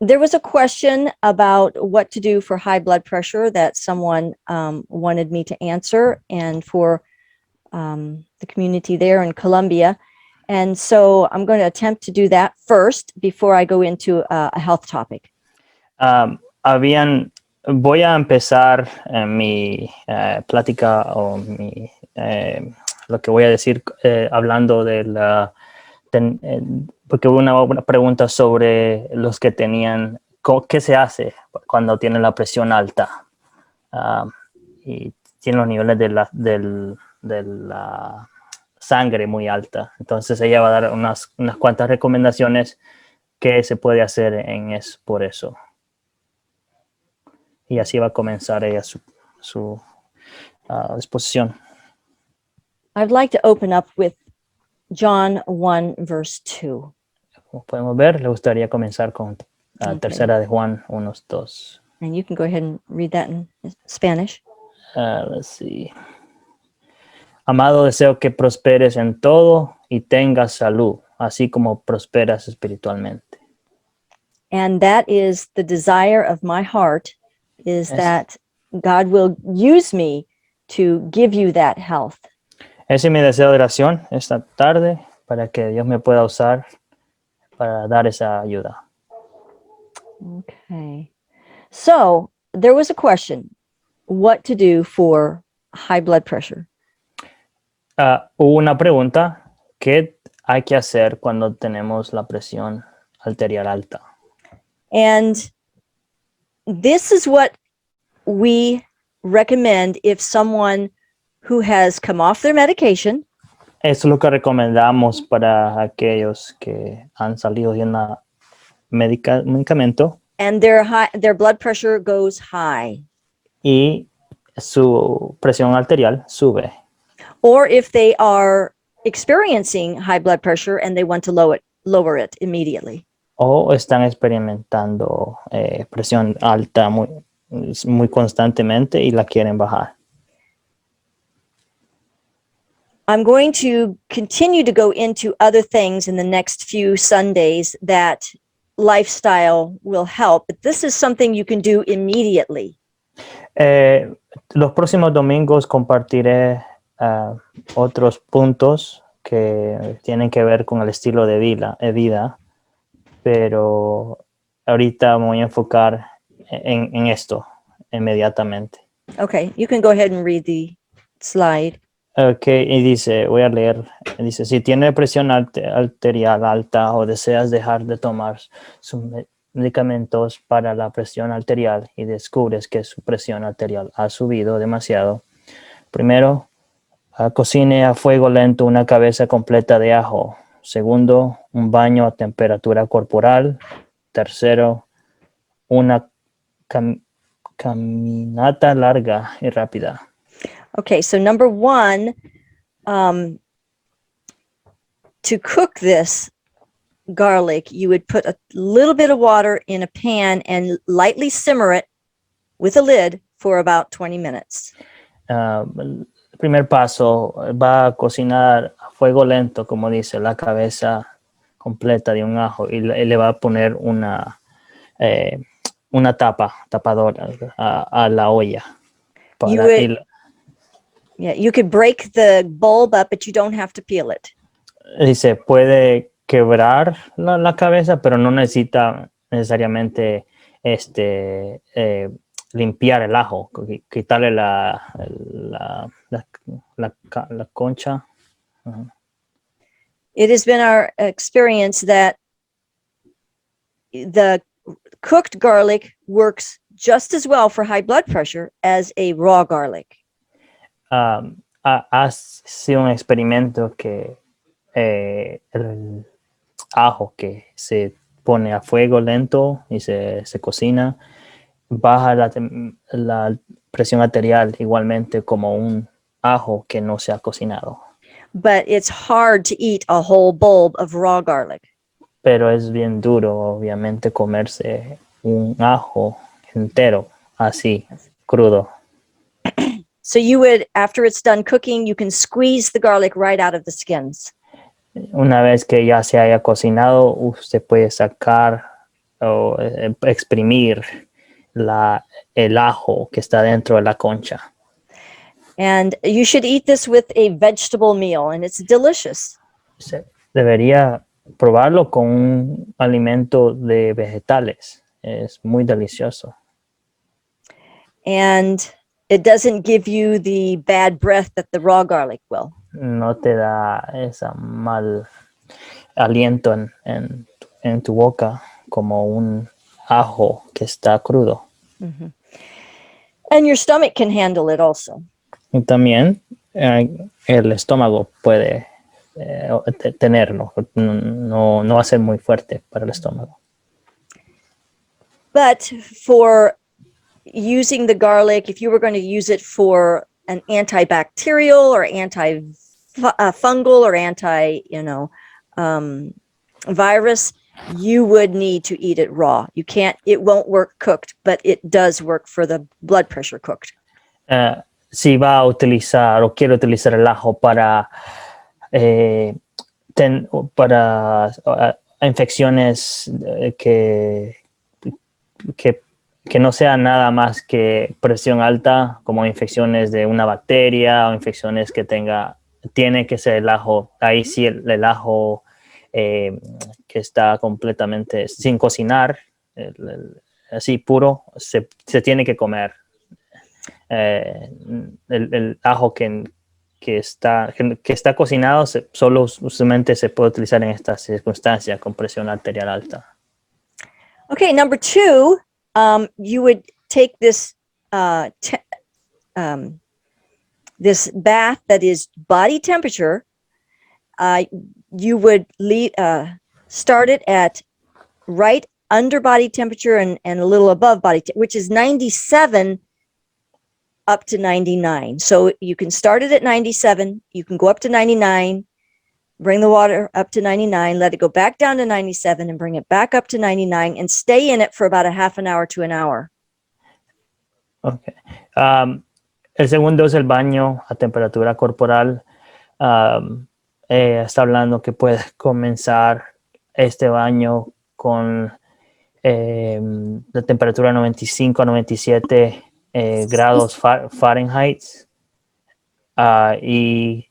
There was a question about what to do for high blood pressure that someone wanted me to answer, and for the community there in Colombia. And so I'm going to attempt to do that first before I go into a health topic. Voy a empezar mi plática o lo que voy a decir hablando de porque hubo una pregunta sobre los que tenían, ¿qué se hace cuando tienen la presión alta y tienen los niveles de la sangre muy alta? Entonces ella va a dar unas cuantas recomendaciones que se puede hacer por eso. Y así va a comenzar ella su exposición. I'd like to open up with John 1, verse 2. Como podemos ver, le gustaría comenzar con tercera de Juan 1:2. And you can go ahead and read that in Spanish. Let's see. Amado, deseo que prosperes en todo y tengas salud, así como prosperas espiritualmente. And that is the desire of my heart, is that God will use me to give you that health. Ese es mi deseo de oración esta tarde, para que Dios me pueda usar para dar esa ayuda. Okay. So there was a question, what to do for high blood pressure? Hubo una pregunta, ¿qué hay que hacer cuando tenemos la presión arterial alta? And this is what we recommend if someone who has come off their medication. Eso es lo que recomendamos para aquellos que han salido de un medicamento. And their blood pressure goes high. Y su presión arterial sube. Or if they are experiencing high blood pressure and they want to lower it immediately. O están experimentando presión alta muy constantemente y la quieren bajar. I'm going to continue to go into other things in the next few Sundays that lifestyle will help, but this is something you can do immediately. Los próximos domingos compartiré otros puntos que tienen que ver con el estilo de vida, pero ahorita me voy a enfocar en esto inmediatamente. Okay, you can go ahead and read the slide. Okay, y dice, voy a leer, dice, si tiene presión arterial alta o deseas dejar de tomar sus medicamentos para la presión arterial y descubres que su presión arterial ha subido demasiado, primero, cocine a fuego lento una cabeza completa de ajo. Segundo, un baño a temperatura corporal. Tercero, una caminata larga y rápida. Okay, so number one, to cook this garlic, you would put a little bit of water in a pan and lightly simmer it with a lid for about 20 minutes. El primer paso, va a cocinar a fuego lento, como dice, la cabeza completa de un ajo y le va a poner una tapadora a la olla. You could break the bulb up, but you don't have to peel it. Dice, puede quebrar la cabeza, pero no necesita necesariamente limpiar el ajo, quitarle la concha. Uh-huh. It has been our experience that the cooked garlic works just as well for high blood pressure as a raw garlic. Ha sido un experimento que el ajo que se pone a fuego lento y se cocina baja la presión arterial igualmente como un ajo que no se ha cocinado. But it's hard to eat a whole bulb of raw garlic. Pero es bien duro, obviamente, comerse un ajo entero así, crudo. So you would, after it's done cooking, you can squeeze the garlic right out of the skins. Una vez que ya se haya cocinado, usted puede sacar o exprimir el ajo que está dentro de la concha. And you should eat this with a vegetable meal, and it's delicious. Debería probarlo con un alimento de vegetales. Es muy delicioso. And it doesn't give you the bad breath that the raw garlic will. No te da ese mal aliento en tu boca como un ajo que está crudo. Mm-hmm. And your stomach can handle it also. Y también el estómago puede tenerlo. No va a ser muy fuerte para el estómago. But for using the garlic, if you were going to use it for an antibacterial or anti-fungal or virus, you would need to eat it raw. You can't, it won't work cooked, but it does work for the blood pressure cooked. Si va a utilizar o quiere utilizar el ajo para infecciones que no sea nada más que presión alta, como infecciones de una bacteria o infecciones que tiene que ser el ajo. Ahí sí el ajo que está completamente sin cocinar, así puro, se tiene que comer. El ajo que está cocinado solo usualmente se puede utilizar en estas circunstancias con presión arterial alta. Okay, number 2, you would take this this bath that is body temperature. You would start it at right under body temperature and a little above body, which is 97 up to 99. So you can start it at 97, you can go up to 99, bring the water up to 99, let it go back down to 97 and bring it back up to 99 and stay in it for about a half an hour to an hour. Okay. El segundo es el baño a temperatura corporal. Está hablando que puedes comenzar este baño con la temperatura 95 a 97 grados Fahrenheit y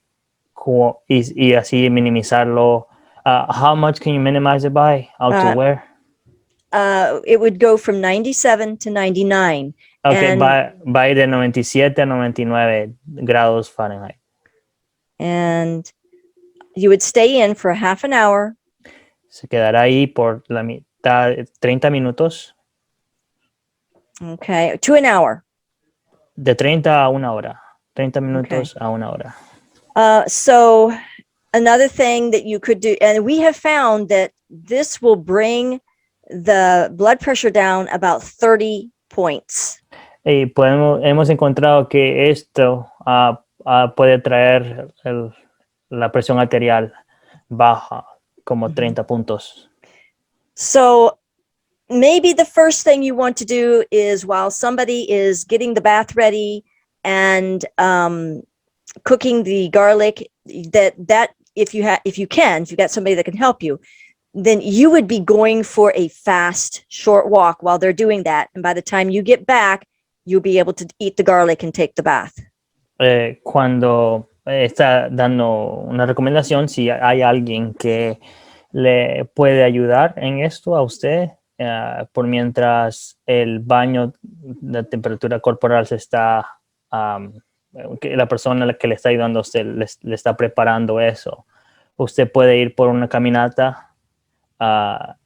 así minimizarlo. How much can you minimize it by? Out to where? It would go from 97 to 99. Okay, by de 97 a 99 grados Fahrenheit. And you would stay in for a half an hour. Se quedará ahí por la mitad, 30 minutos. Okay, to an hour. De 30 a una hora. 30 minutos a una hora. So another thing that you could do, and we have found that this will bring the blood pressure down about 30 points. Y hemos encontrado que esto puede traer la presión arterial baja como 30 puntos. So maybe the first thing you want to do is while somebody is getting the bath ready and cooking the garlic, that if you've got somebody that can help you, then you would be going for a fast, short walk while they're doing that. And by the time you get back, you'll be able to eat the garlic and take the bath. Cuando está dando una recomendación, si hay alguien que le puede ayudar en esto a usted, por mientras el baño de temperatura corporal se está, que la persona que le está ayudando a usted le está preparando eso. Usted puede ir por una caminata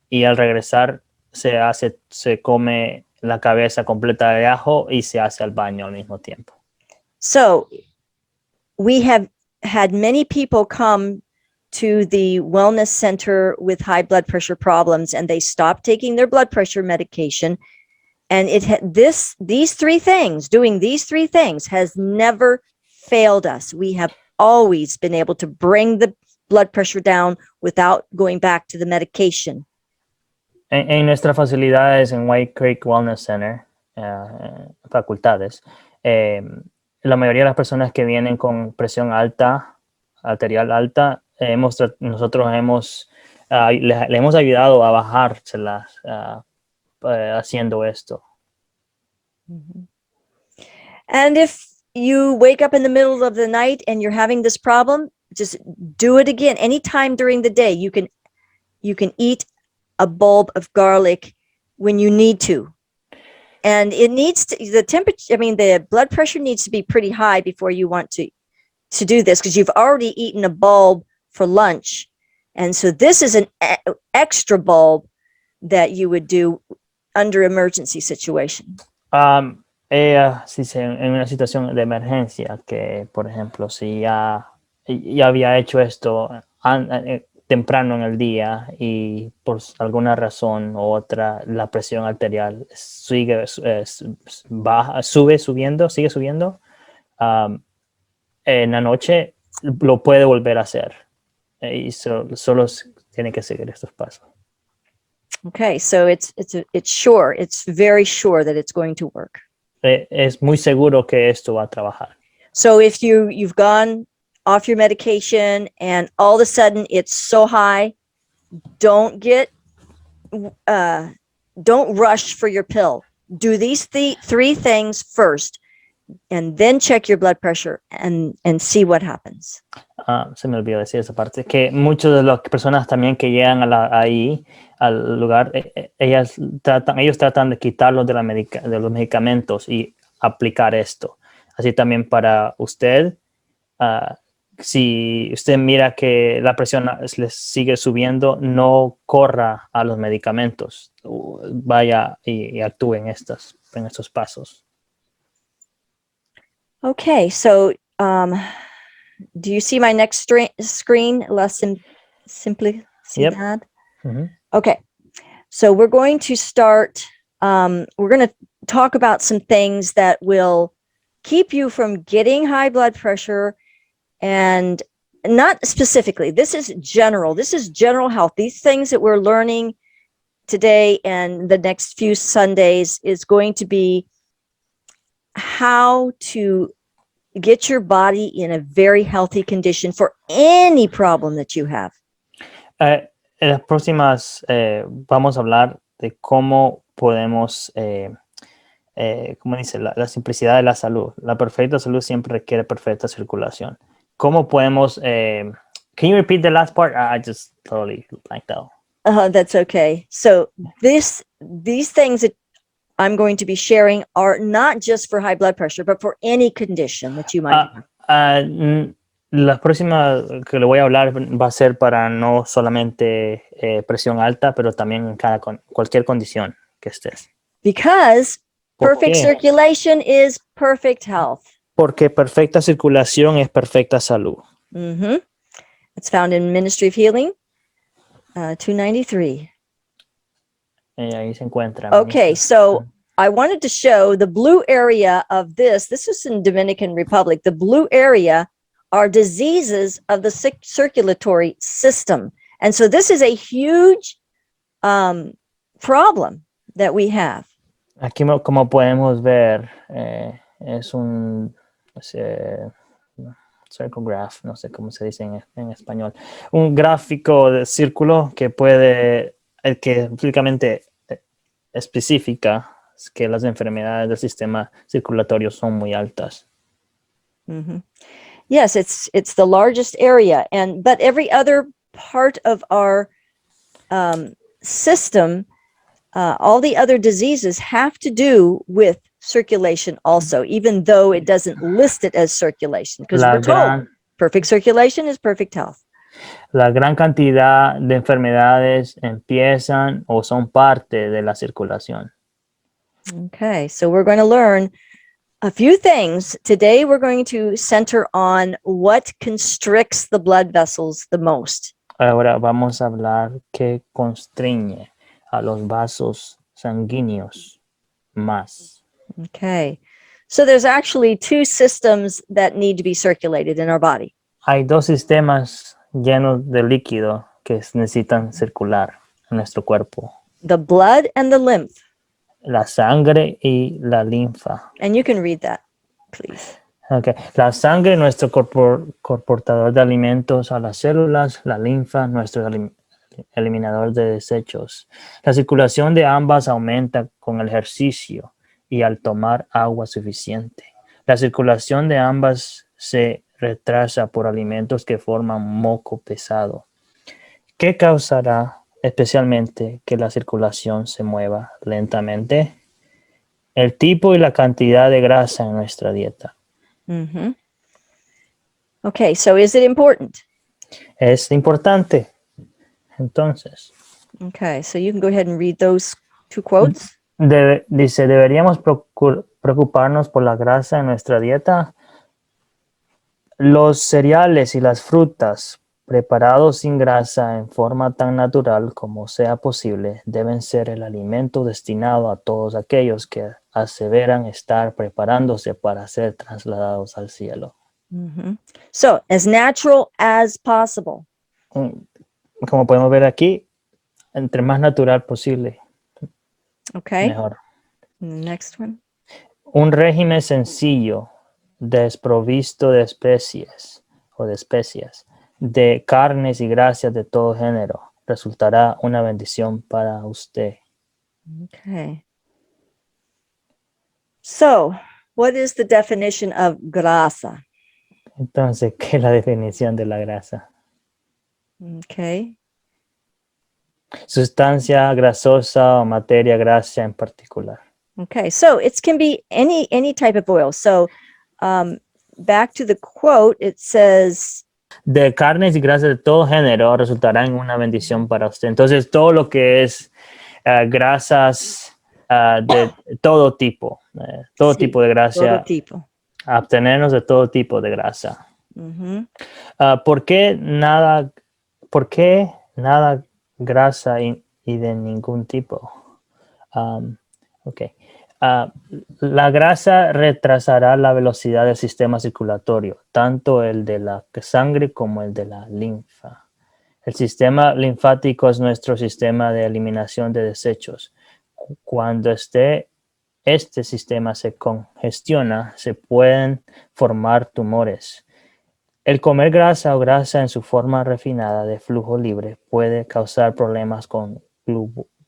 y al regresar se come la cabeza completa de ajo y se hace el baño al mismo tiempo. So we have had many people come to the wellness center with high blood pressure problems, and they stopped taking their blood pressure medication. And these three things has never failed us. We have always been able to bring the blood pressure down without going back to the medication. En nuestras facilidades en White Creek Wellness Center, facultades, la mayoría de las personas que vienen con presión alta, arterial alta, nosotros le hemos ayudado a bajárselas haciendo esto. And if you wake up in the middle of the night and you're having this problem, just do it again. Anytime during the day, you can eat a bulb of garlic when you need to. And it needs to, the temperature, the blood pressure needs to be pretty high before you want to do this, because you've already eaten a bulb for lunch. And so this is an extra bulb that you would do under emergency situation. Ella, si en una situación de emergencia, que por ejemplo, si ya había hecho esto temprano en el día y por alguna razón u otra la presión arterial sigue subiendo, en la noche lo puede volver a hacer y solo tiene que seguir estos pasos. Okay, so it's sure, it's very sure that it's going to work. Es muy seguro que esto va a trabajar. So if you've gone off your medication and all of a sudden it's so high, don't rush for your pill. Do these three things first, and then check your blood pressure and see what happens. Se me olvidó decir esa parte, que muchas de las personas también que llegan ahí al lugar, ellos tratan de quitarlos de los medicamentos y aplicar esto. Así también para usted, si usted mira que la presión les sigue subiendo, no corra a los medicamentos, vaya y actúe en estos pasos. Okay, so do you see my next screen? La simplicidad. Yep. Mm-hmm. Okay, so we're going to start, we're going to talk about some things that will keep you from getting high blood pressure, and not specifically. This is general health. These things that we're learning today and the next few Sundays is going to be how to get your body in a very healthy condition for any problem that you have. En las próximas vamos a hablar de cómo podemos, como dice, la simplicidad de la salud. La perfecta salud siempre requiere perfecta circulación. ¿Cómo podemos, can you repeat the last part? I just totally blanked out. That's okay. So these things that I'm going to be sharing are not just for high blood pressure, but for any condition that you might have. La próxima que le voy a hablar va a ser para no solamente presión alta, pero también en cualquier condición que estés. Because perfect circulation is perfect health. Porque perfecta circulación es perfecta salud. Mm-hmm. It's found in Ministry of Healing, 293. Ahí se encuentra. Okay, so I wanted to show the blue area of this. This is in Dominican Republic. The blue area are diseases of the circulatory system. And so this is a huge problem that we have. Aquí, como podemos ver, es un circle graph, no sé cómo se dice en español. Un gráfico de círculo que que básicamente especifica que las enfermedades del sistema circulatorio son muy altas. Mm-hmm. Yes, it's the largest area, but every other part of our system, all the other diseases have to do with circulation also, even though it doesn't list it as circulation, because we're told perfect circulation is perfect health. La gran cantidad de enfermedades empiezan o son parte de la circulación. Okay, so we're going to learn a few things. Today we're going to center on what constricts the blood vessels the most. Ahora vamos a hablar qué constriñe a los vasos sanguíneos más. Okay, so there's actually two systems that need to be circulated in our body. Hay dos sistemas llenos de líquido que necesitan circular en nuestro cuerpo. The blood and the lymph. La sangre y la linfa. And you can read that, please. Okay. La sangre, nuestro portador de alimentos a las células, la linfa, nuestros eliminador de desechos. La circulación de ambas aumenta con el ejercicio y al tomar agua suficiente. La circulación de ambas se retrasa por alimentos que forman moco pesado. ¿Qué causará especialmente que la circulación se mueva lentamente? El tipo y la cantidad de grasa en nuestra dieta. Mm-hmm. Okay, so is it important? Es importante. Entonces, Okay, so you can go ahead and read those two quotes. dice, ¿deberíamos preocuparnos por la grasa en nuestra dieta? Los cereales y las frutas preparados sin grasa en forma tan natural como sea posible deben ser el alimento destinado a todos aquellos que aseveran estar preparándose para ser trasladados al cielo. Mm-hmm. So, as natural as possible. Como podemos ver aquí, entre más natural posible, Okay. mejor. And the next one. Un régimen sencillo, desprovisto de especies o de especias, de carnes y grasas de todo género, resultará una bendición para usted. Okay. So, what is the definition of grasa? Entonces, ¿qué es la definición de la grasa? Okay. Sustancia grasosa o materia grasa en particular. Okay, so it can be any type of oil. So, back to the quote, it says, De carnes y grasas de todo género resultará en una bendición para usted. Entonces, todo lo que es grasas de todo tipo, todo sí, tipo de todo grasa, tipo. abstenernos de todo tipo de grasa. Mm-hmm. ¿Por qué nada grasa y de ningún tipo? Okay. La grasa retrasará la velocidad del sistema circulatorio, tanto el de la sangre como el de la linfa. El sistema linfático es nuestro sistema de eliminación de desechos. Cuando este sistema se congestiona, se pueden formar tumores. El comer grasa o grasa en su forma refinada de flujo libre puede causar problemas con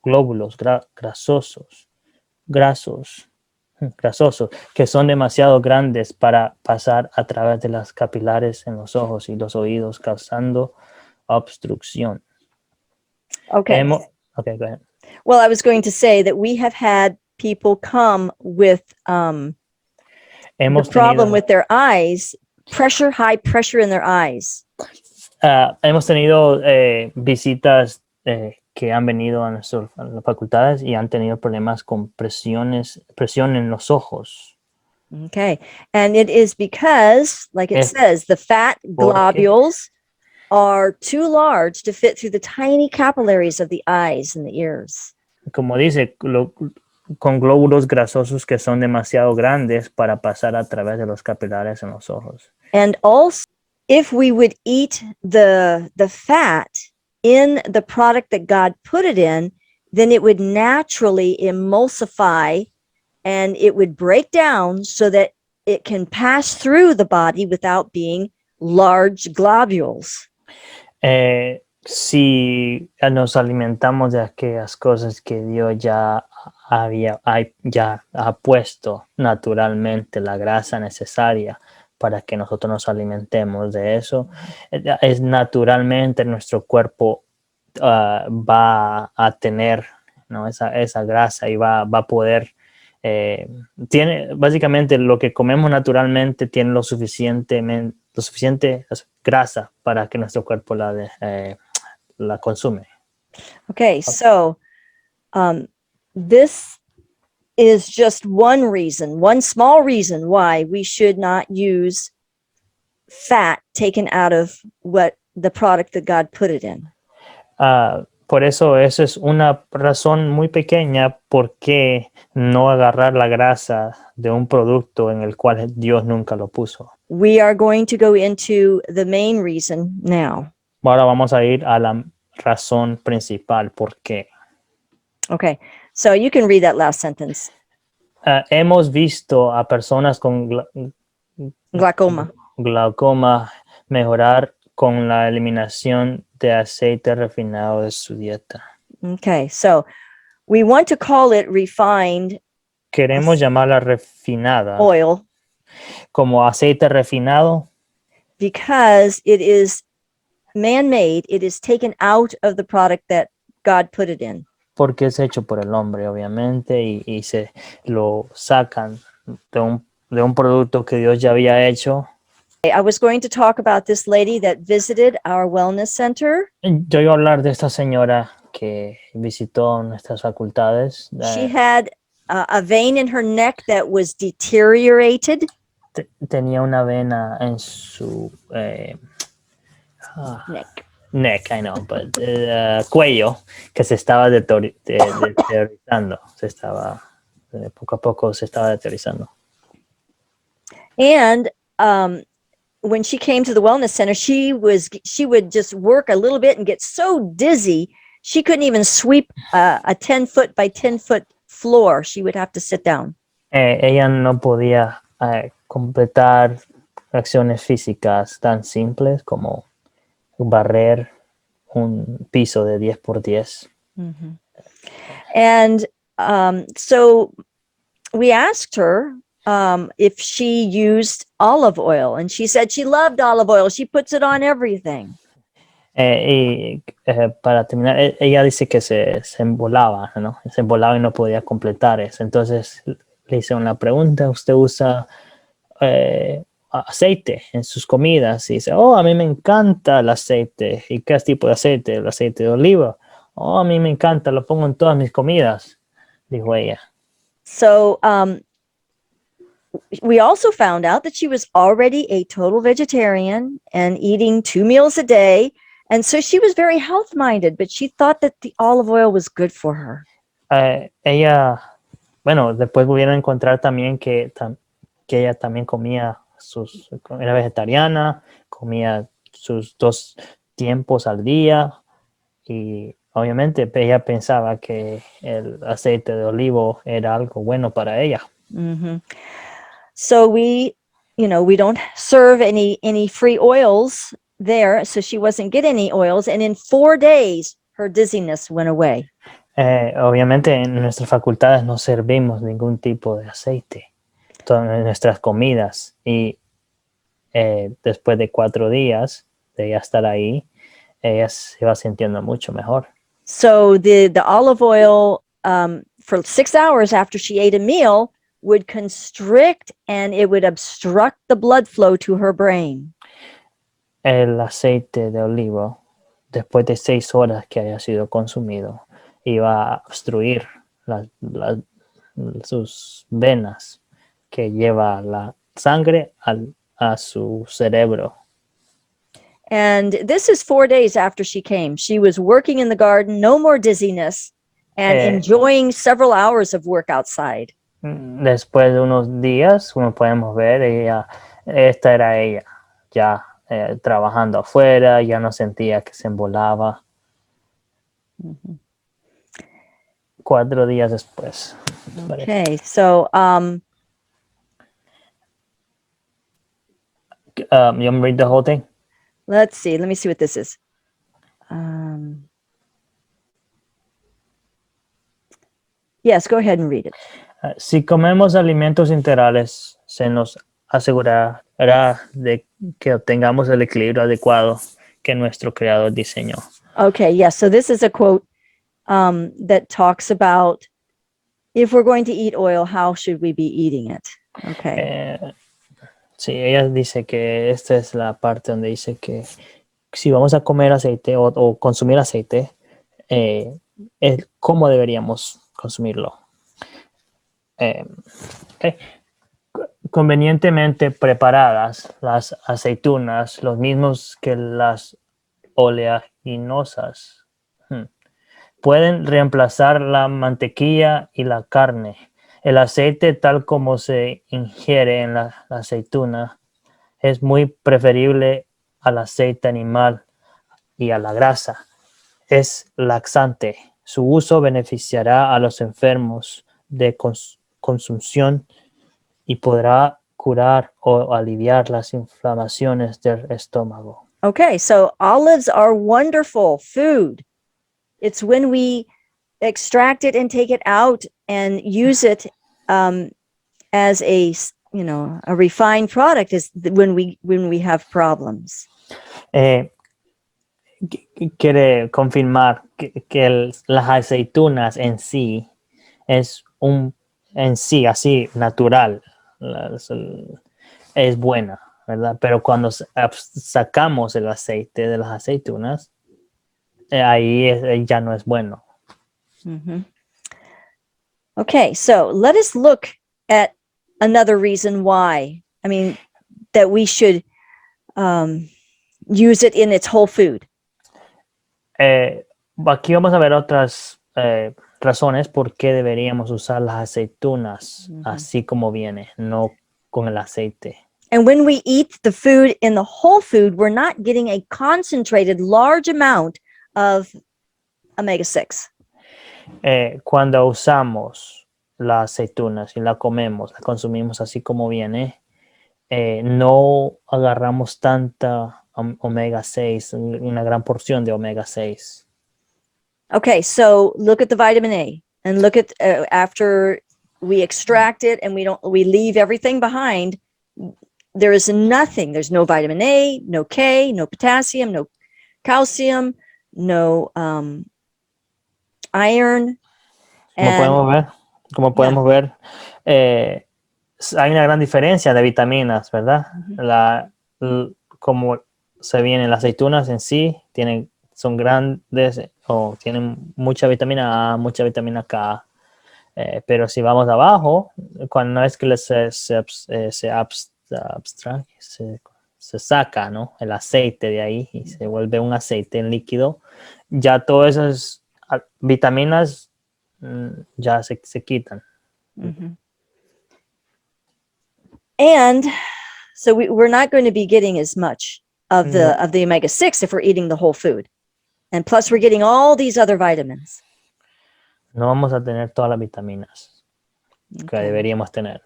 glóbulos grasosos que son demasiado grandes para pasar a través de las capilares en los ojos y los oídos, causando obstrucción. Okay. Okay, go ahead. Well, I was going to say that we have had people come with the problem with their eyes, high pressure in their eyes. Hemos tenido visitas que han venido a las facultades y han tenido problemas con presión en los ojos. Okay. And it is because, like it says, the fat globules are too large to fit through the tiny capillaries of the eyes and the ears. Como dice, con glóbulos grasosos que son demasiado grandes para pasar a través de los capilares en los ojos. And also, if we would eat the fat in the product that God put it in, then it would naturally emulsify and it would break down so that it can pass through the body without being large globules. Si nos alimentamos de aquellas cosas que Dios ya ha puesto naturalmente la grasa necesaria para que nosotros nos alimentemos de eso, es naturalmente nuestro cuerpo va a tener, ¿no?, esa grasa y va a poder básicamente lo que comemos naturalmente tiene lo suficiente grasa para que nuestro cuerpo la consume. Okay, so this is just one small reason why we should not use fat taken out of the product that God put it in. Por eso es una razón muy pequeña por qué no agarrar la grasa de un producto en el cual Dios nunca lo puso. We are going to go into the main reason now. Ahora vamos a ir a la razón principal por qué. Okay, so you can read that last sentence. Hemos visto a personas con glaucoma mejorar con la eliminación de aceite refinado de su dieta. Okay, so we want to call it refined Queremos llamarla refinada oil como aceite refinado because it is man-made. It is taken out of the product that God put it in. porque es hecho por el hombre, obviamente, y se lo sacan de un producto que Dios ya había hecho. I was going to talk about this lady that visited our wellness center. Yo iba a hablar de esta señora que visitó nuestras facultades. She had a vein in her neck that was deteriorated. Tenía una vena en su neck, I know, but cuello que se estaba deteriorizando. Poco a poco se estaba deteriorizando. And when she came to the wellness center, she would just work a little bit and get so dizzy she couldn't even sweep a 10-foot by 10-foot floor. She would have to sit down. Ella no podía completar acciones físicas tan simples como barrer un piso de 10 por 10. Mm-hmm. And so we asked her if she used olive oil, and she said she loved olive oil. She puts it on everything. Para terminar, ella dice que se embolaba, ¿no? Se embolaba y no podía completar eso. Entonces le hice una pregunta: ¿usted usa aceite en sus comidas? Y dice: oh, a mí me encanta el aceite. ¿Y qué tipo de aceite? El aceite de oliva. Oh, a mí me encanta, lo pongo en todas mis comidas, dijo ella. So we also found out that she was already a total vegetarian and eating 2 meals a day. And so she was very health-minded, but she thought that the olive oil was good for her. Ella, bueno, después pudieron encontrar también que ella también era vegetariana, comía sus 2 tiempos al día y obviamente ella pensaba que el aceite de olivo era algo bueno para ella. Mm-hmm. So we don't serve any free oils there, so she wasn't getting any oils, and in 4 days her dizziness went away. Obviamente en nuestras facultades no servimos ningún tipo de aceite en nuestras comidas y después de 4 días de ella estar ahí, ella se va sintiendo mucho mejor. So the olive oil for 6 hours after she ate a meal would constrict and it would obstruct the blood flow to her brain. El aceite de olivo, después de 6 horas que haya sido consumido, iba a obstruir sus venas que lleva la sangre a su cerebro. And this is 4 days after she came. She was working in the garden, no more dizziness, and enjoying several hours of work outside. Después de unos días, como podemos ver, esta era ella, ya trabajando afuera, ya no sentía que se embolaba. Mm-hmm. 4 días después. Okay, so you want me to read the whole thing? let's see. Let me see what this is. Yes, go ahead and read it. Si comemos alimentos integrales, se nos asegurará de que obtengamos el equilibrio adecuado que nuestro creador diseñó. Okay, yes. So this is a quote that talks about if we're going to eat oil, how should we be eating it? Okay. Sí, ella dice que esta es la parte donde dice que si vamos a comer aceite o consumir aceite, ¿cómo deberíamos consumirlo? Okay. Convenientemente preparadas, las aceitunas, los mismos que las oleaginosas, pueden reemplazar la mantequilla y la carne. El aceite, tal como se ingiere en la aceituna, es muy preferible al aceite animal y a la grasa. Es laxante. Su uso beneficiará a los enfermos de consumpción y podrá curar o aliviar las inflamaciones del estómago. Okay, so olives are wonderful food. It's when we extract it and take it out and use it as a a refined product is when we have problems. Eh, quiere confirmar que las aceitunas en sí es en sí así natural, es buena, ¿verdad? Pero cuando sacamos el aceite de las aceitunas, ahí ya no es bueno. Mm-hmm. Okay, so let us look at another reason why. I mean, that we should use it in its whole food. Aquí vamos a ver otras razones por qué deberíamos usar las aceitunas así como viene, no con el aceite. And when we eat the food in the whole food, we're not getting a concentrated large amount of omega-6. Cuando usamos las aceitunas y la comemos, la consumimos así como viene, no agarramos tanta omega 6, una gran porción de omega 6. Okay, so look at the vitamin A and look at after we extract it and we leave everything behind. There is nothing. There's no vitamin A, no K, no potassium, no calcium, no iron. Como podemos ver, hay una gran diferencia de vitaminas, ¿verdad? Como se vienen las aceitunas en sí, son grandes o tienen mucha vitamina A, mucha vitamina K. Pero si vamos abajo, cuando es que se saca, ¿no?, el aceite de ahí y se vuelve un aceite en líquido, ya todas esas vitaminas ya se quitan. Mm-hmm. And so we're not going to be getting as much of the omega-6 if we're eating the whole food. And plus we're getting all these other vitamins. No vamos a tener todas las vitaminas que deberíamos tener.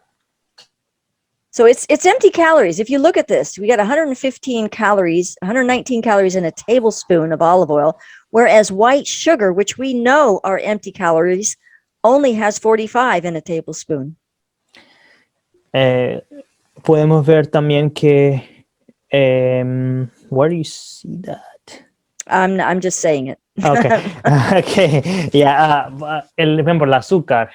So it's empty calories. If you look at this, we got 119 calories in a tablespoon of olive oil, whereas white sugar, which we know are empty calories, only has 45 in a tablespoon. Podemos ver también que where do you see that? I'm just saying it. Okay. Yeah. Remember, el azúcar.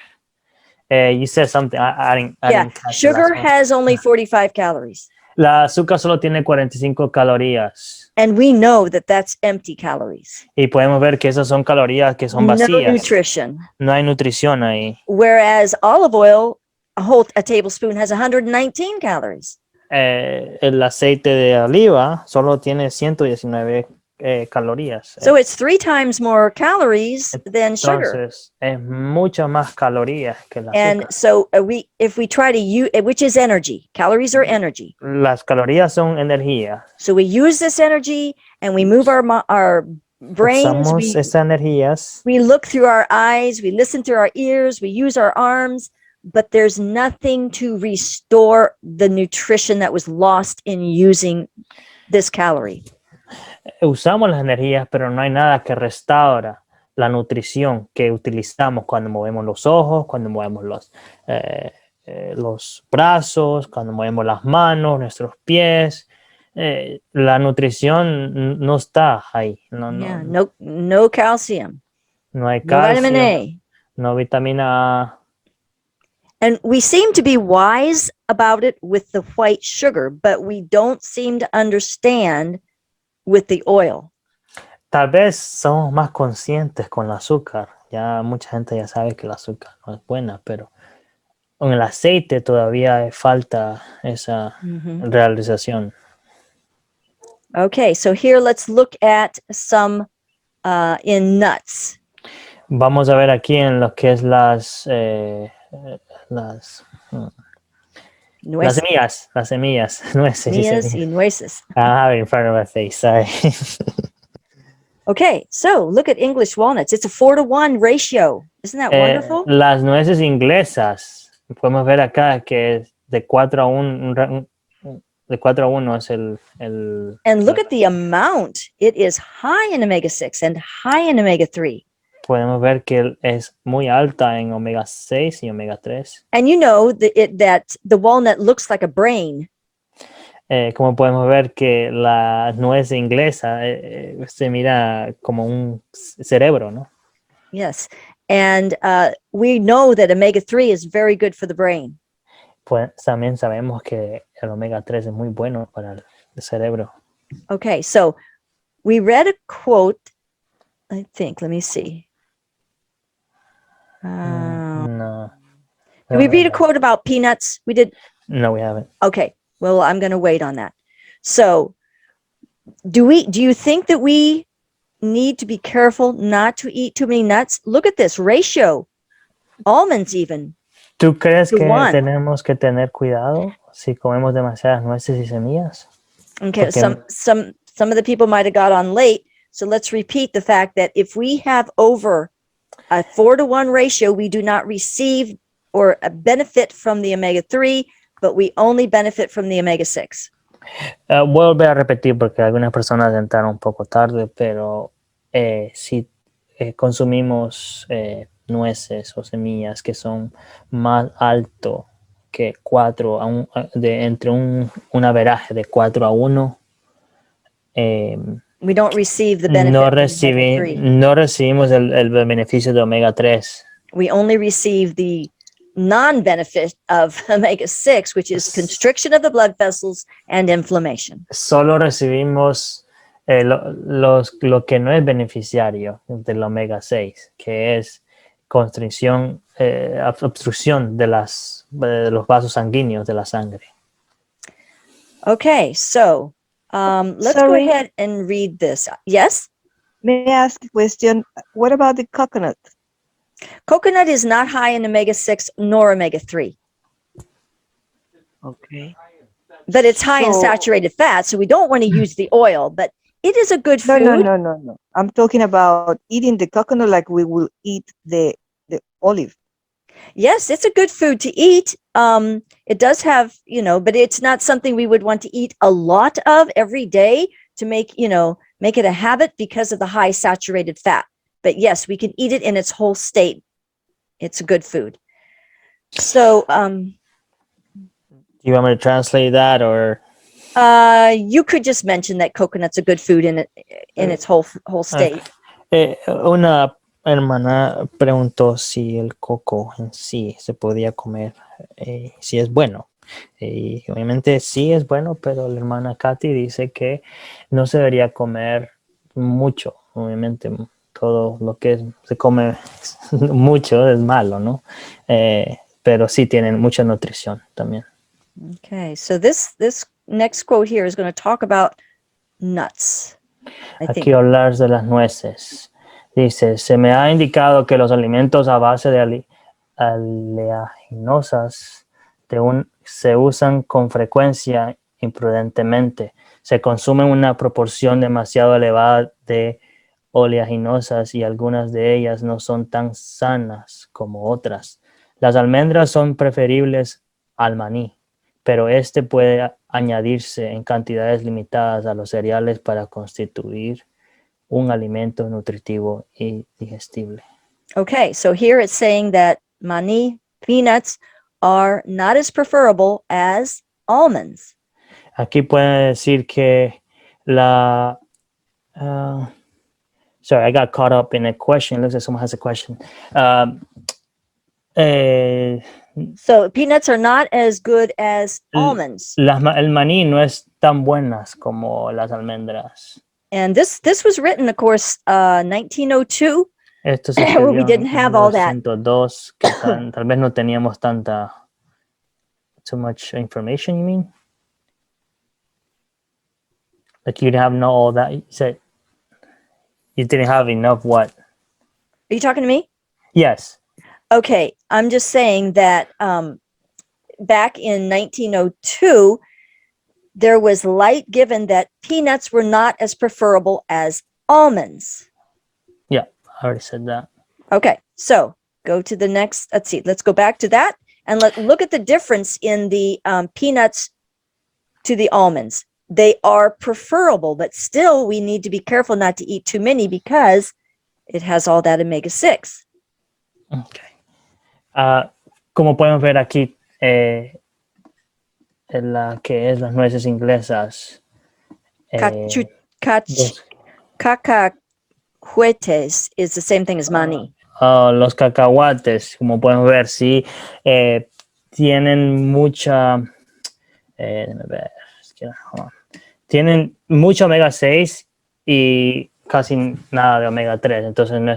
You said something. I didn't catch sugar has only 45 calories. La azúcar solo tiene 45 calorías. And we know that that's empty calories. Y podemos ver que esas son calorías que son vacías. No nutrition. No hay nutrición ahí. Whereas olive oil, a tablespoon has 119 calories. El aceite de oliva solo tiene 119 calorías. So it's 3 times more calories than sugar. Entonces, es mucho más calorías que el azúcar. And so if we try to use, which is energy, calories are energy. Las calorías son energía. So we use this energy and we move our brains. Usamos esas energías. We look through our eyes, we listen through our ears, we use our arms, but there's nothing to restore the nutrition that was lost in using this calorie. Usamos las energías, pero no hay nada que restaura la nutrición que utilizamos cuando movemos los ojos, cuando movemos los brazos, cuando movemos las manos, nuestros pies. La nutrición no está ahí. No calcium. No hay calcio. No vitamin A. No vitamina A. And we seem to be wise about it with the white sugar, but we don't seem to understand with the oil. Tal vez somos más conscientes con el azúcar. Ya mucha gente ya sabe que el azúcar no es buena, pero con el aceite todavía falta esa realización. Okay, so here let's look at some in nuts. Vamos a ver aquí en lo que es las semillas, nueces. Y nueces. I have it in front of my face, sorry. Okay, so look at English walnuts. It's a 4-to-1 ratio. Isn't that wonderful? Las nueces inglesas, podemos ver acá que es de 4 a 1, de 4 a 1 es And look at the amount. It is high in omega-6 and high in omega-3. podemos ver que es muy alta en omega 6 y omega 3. And you know that the walnut looks like a brain. Como podemos ver que la nuez inglesa se mira como un cerebro, ¿no? Yes. And we know that omega-3 is very good for the brain. Pues también sabemos que el omega 3 es muy bueno para el cerebro. Okay, so we read a quote, I think, let me see. No. Did we read a quote about peanuts? We did. No, we haven't. Okay, well, I'm going to wait on that. So do you think that we need to be careful not to eat too many nuts? Look at this ratio. Almonds even. ¿Tú crees que one. tenemos que tener cuidado si comemos demasiadas nueces y semillas? Okay, Porque- some of the people might have got on late. So let's repeat the fact that if we have over a 4-to-1 ratio, we do not receive or benefit from the omega-3, but we only benefit from the omega-6. Vuelvo a repetir porque algunas personas entraron un poco tarde, pero si consumimos nueces o semillas que son más alto que 4 entre un averaje de 4 a 1, We don't receive the benefit no, from omega-3. no recibimos el beneficio de omega 3. We only receive the non-benefit of omega-6, which is constriction of the blood vessels and inflammation. Solo recibimos lo que no es beneficiario del omega 6, que es constricción, obstrucción de los vasos sanguíneos de la sangre. Okay, so let's go ahead and read this. Yes? May I ask a question? What about the coconut? Coconut is not high in omega-6 nor omega-3, Okay. but it's high in So- saturated fat, so we don't want to use the oil, but it is a good No, food. no. I'm talking about eating the coconut like we will eat the olive. Yes, it's a good food to eat. It does have, but it's not something we would want to eat a lot of every day to make it a habit because of the high saturated fat. But yes, we can eat it in its whole state. It's a good food. So You want me to translate that or? you could just mention that coconut's a good food in its whole state. Una hermana preguntó si el coco en sí se podía comer, si es bueno. Y obviamente sí es bueno, pero la hermana Katy dice que no se debería comer mucho. Obviamente todo lo que se come mucho es malo, ¿no? Pero sí tienen mucha nutrición también. Okay, so this next quote here is going to talk about nuts. I think. Aquí hablar de las nueces. Dice, se me ha indicado que los alimentos a base de oleaginosas se usan con frecuencia imprudentemente. Se consume una proporción demasiado elevada de oleaginosas y algunas de ellas no son tan sanas como otras. Las almendras son preferibles al maní, pero este puede añadirse en cantidades limitadas a los cereales para constituir un alimento nutritivo y digestible. Okay, so here it's saying that maní, peanuts, are not as preferable as almonds. Aquí puede decir que sorry, I got caught up in a question. Looks like someone has a question. So peanuts are not as good as almonds. El maní no es tan buenas como las almendras. And this was written, of course, 1902. Esto se Where we escribió didn't en have all that. 1902, que tal vez no teníamos too much information, you mean? Like you didn't have all that? You said you didn't have enough what? Are you talking to me? Yes. Okay, I'm just saying that back in 1902, there was light given that peanuts were not as preferable as almonds. Yeah, I already said that. Okay, so go to the next. Let's go back to that and look at the difference in the peanuts to the almonds. They are preferable, but still we need to be careful not to eat too many because it has all that omega-6. Okay. Como podemos ver aquí, que es las nueces inglesas. Cacahuetes is the same thing as maní. Los cacahuates, como podemos ver, sí, tienen mucha, déjame ver, tienen mucho omega-6 y casi nada de omega-3, entonces no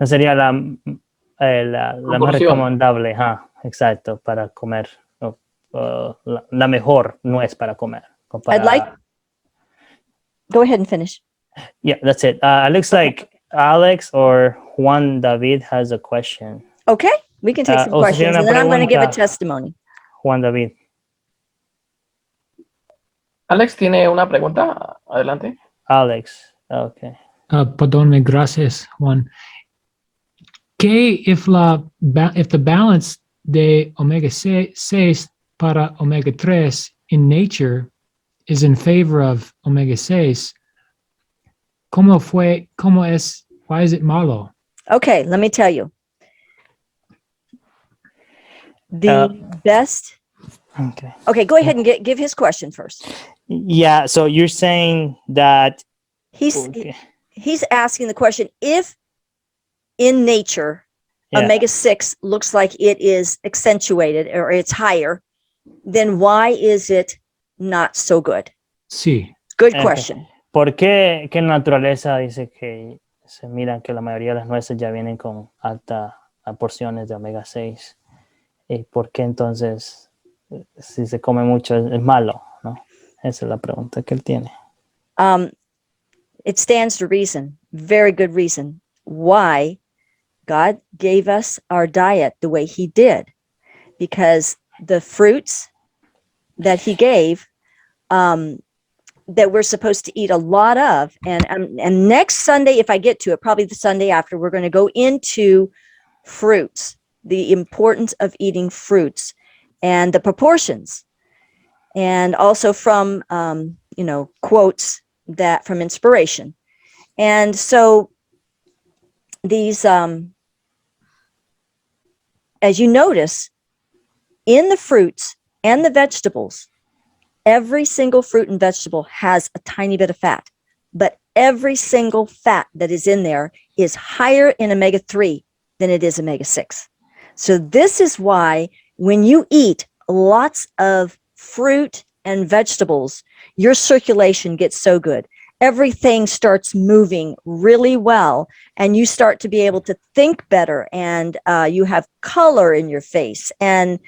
sería la más recomendable, exacto, para comer, la mejor nuez para comer. Go ahead and finish. Yeah, that's it. Looks like Alex or Juan David has a question. Okay, we can take some questions, and then I'm going to give a testimony. Juan David. Alex tiene una pregunta. Adelante. Alex, okay. Perdónme, gracias, Juan. If the balance de omega-6 para omega-3 in nature is in favor of omega-6, why is it malo? Okay, let me tell you. The best. Okay, go ahead and give his question first. Yeah, so you're saying that he's asking the question, if in nature omega-6 looks like it is accentuated or it's higher, then why is it not so good? Sí. Good question. ¿Por qué en naturaleza dice que se miran que la mayoría de las nueces ya vienen con altas porciones de omega-6? ¿Y por qué entonces, si se come mucho, es malo, ¿no? Esa es la pregunta que él tiene. It stands to reason, very good reason, why God gave us our diet the way he did. Because the fruits that he gave, that we're supposed to eat a lot of, and next Sunday, if I get to it, probably the Sunday after, we're going to go into fruits, the importance of eating fruits and the proportions, and also from quotes that from inspiration. And so these as you notice, in the fruits and the vegetables, every single fruit and vegetable has a tiny bit of fat, but every single fat that is in there is higher in omega-3 than it is omega-6. So this is why when you eat lots of fruit and vegetables, your circulation gets so good. Everything starts moving really well, and you start to be able to think better, and you have color in your face. And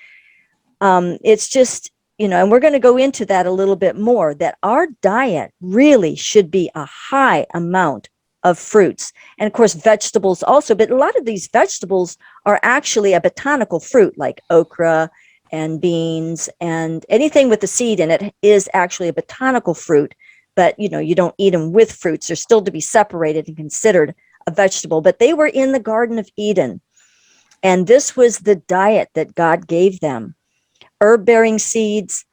it's just, and we're going to go into that a little bit more, that our diet really should be a high amount of fruits. And of course, vegetables also, but a lot of these vegetables are actually a botanical fruit, like okra and beans, and anything with the seed in it is actually a botanical fruit. But, you don't eat them with fruits. They're still to be separated and considered a vegetable. But they were in the Garden of Eden. And this was the diet that God gave them. Herb-bearing seeds,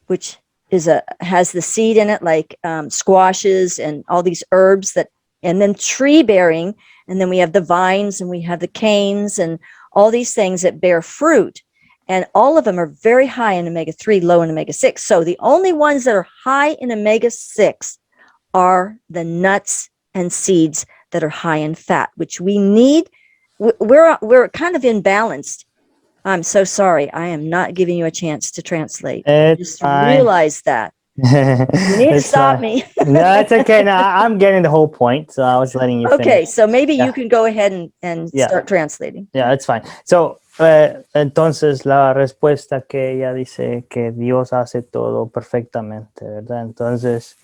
which has the seed in it, like squashes and all these herbs and then tree-bearing. And then we have the vines and we have the canes and all these things that bear fruit. And all of them are very high in omega-3, low in omega-6. So the only ones that are high in omega-6 are the nuts and seeds that are high in fat, which we need. We're kind of imbalanced. I'm so sorry. I am not giving you a chance to translate. Just realize that. You need to stop me. No, it's okay. No, I'm getting the whole point. So I was letting you finish. Okay, so maybe you can go ahead and start translating. Yeah, that's fine. So, entonces la respuesta que ella dice que Dios hace todo perfectamente, ¿verdad? Entonces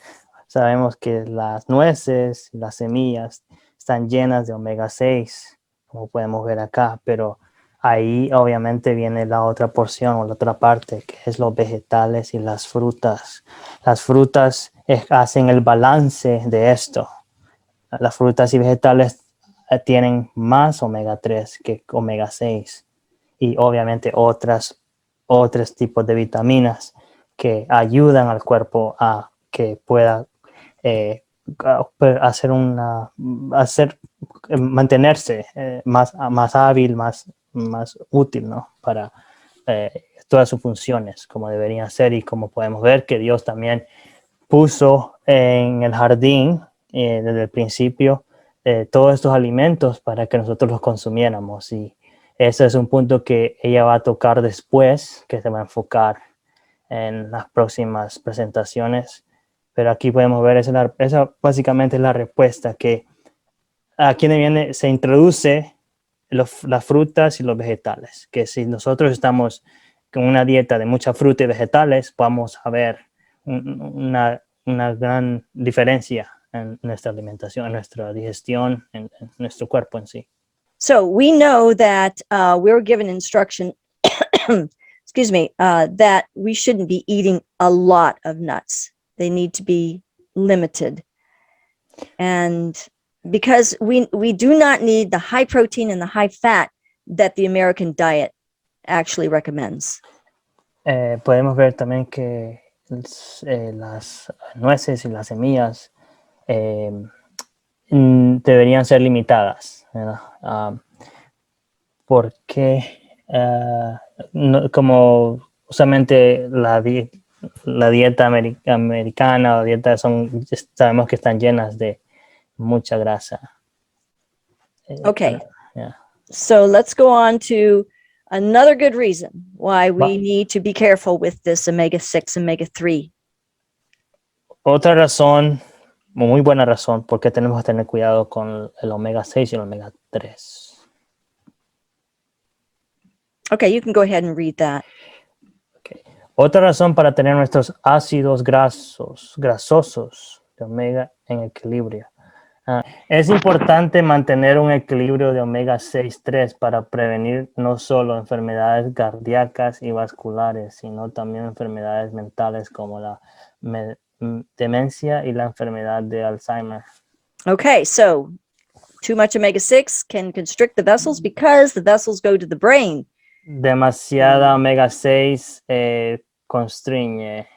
sabemos que las nueces, las semillas están llenas de omega-6, como podemos ver acá, pero ahí obviamente viene la otra porción o la otra parte, que es los vegetales y las frutas. Las frutas hacen el balance de esto. Las frutas y vegetales tienen más omega-3 que omega-6 y obviamente otros tipos de vitaminas, que ayudan al cuerpo a que pueda mantenerse más hábil, más útil, ¿no? Para todas sus funciones como deberían ser, y como podemos ver que Dios también puso en el jardín desde el principio todos estos alimentos para que nosotros los consumiéramos, y ese es un punto que ella va a tocar después, que se va a enfocar en las próximas presentaciones, pero aquí podemos ver esa básicamente es la respuesta, que aquí se introduce las frutas y los vegetales, que si nosotros estamos con una dieta de mucha fruta y vegetales, vamos a ver una gran diferencia en nuestra alimentación, en nuestra digestión, en nuestro cuerpo en sí. So we know that we were given instruction, excuse me, that we shouldn't be eating a lot of nuts. They need to be limited. And because we do not need the high protein and the high fat that the American diet actually recommends. Podemos ver también que las nueces y las semillas deberían ser limitadas, ¿verdad? Porque como usualmente la dieta americana o dieta sabemos que están llenas de mucha grasa. Okay. Yeah. So let's go on to another good reason why we need to be careful with this omega-6, omega-3. Otra razón, muy buena razón, porque tenemos que tener cuidado con el omega-6 y el omega-3. Okay, you can go ahead and read that. Okay. Otra razón para tener nuestros ácidos grasosos de omega en equilibrio. Es importante mantener un equilibrio de omega-6-3 para prevenir no solo enfermedades cardíacas y vasculares, sino también enfermedades mentales como la demencia y la enfermedad de Alzheimer. Okay, so too much omega-6 can constrict the vessels because the vessels go to the brain. Demasiada omega-6 constriñe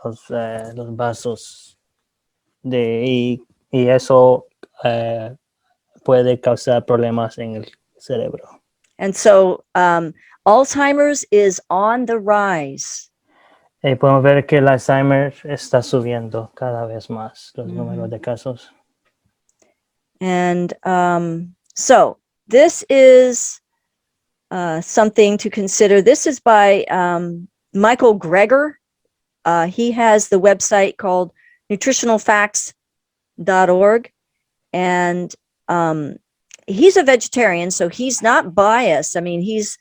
los vasos y eso puede causar problemas en el cerebro. And so Alzheimer's is on the rise. Podemos ver que el Alzheimer está subiendo cada vez más los números de casos. And so this is something to consider. This is by Michael Greger. He has the website called nutritionalfacts.org. And he's a vegetarian, so he's not biased. I mean, he's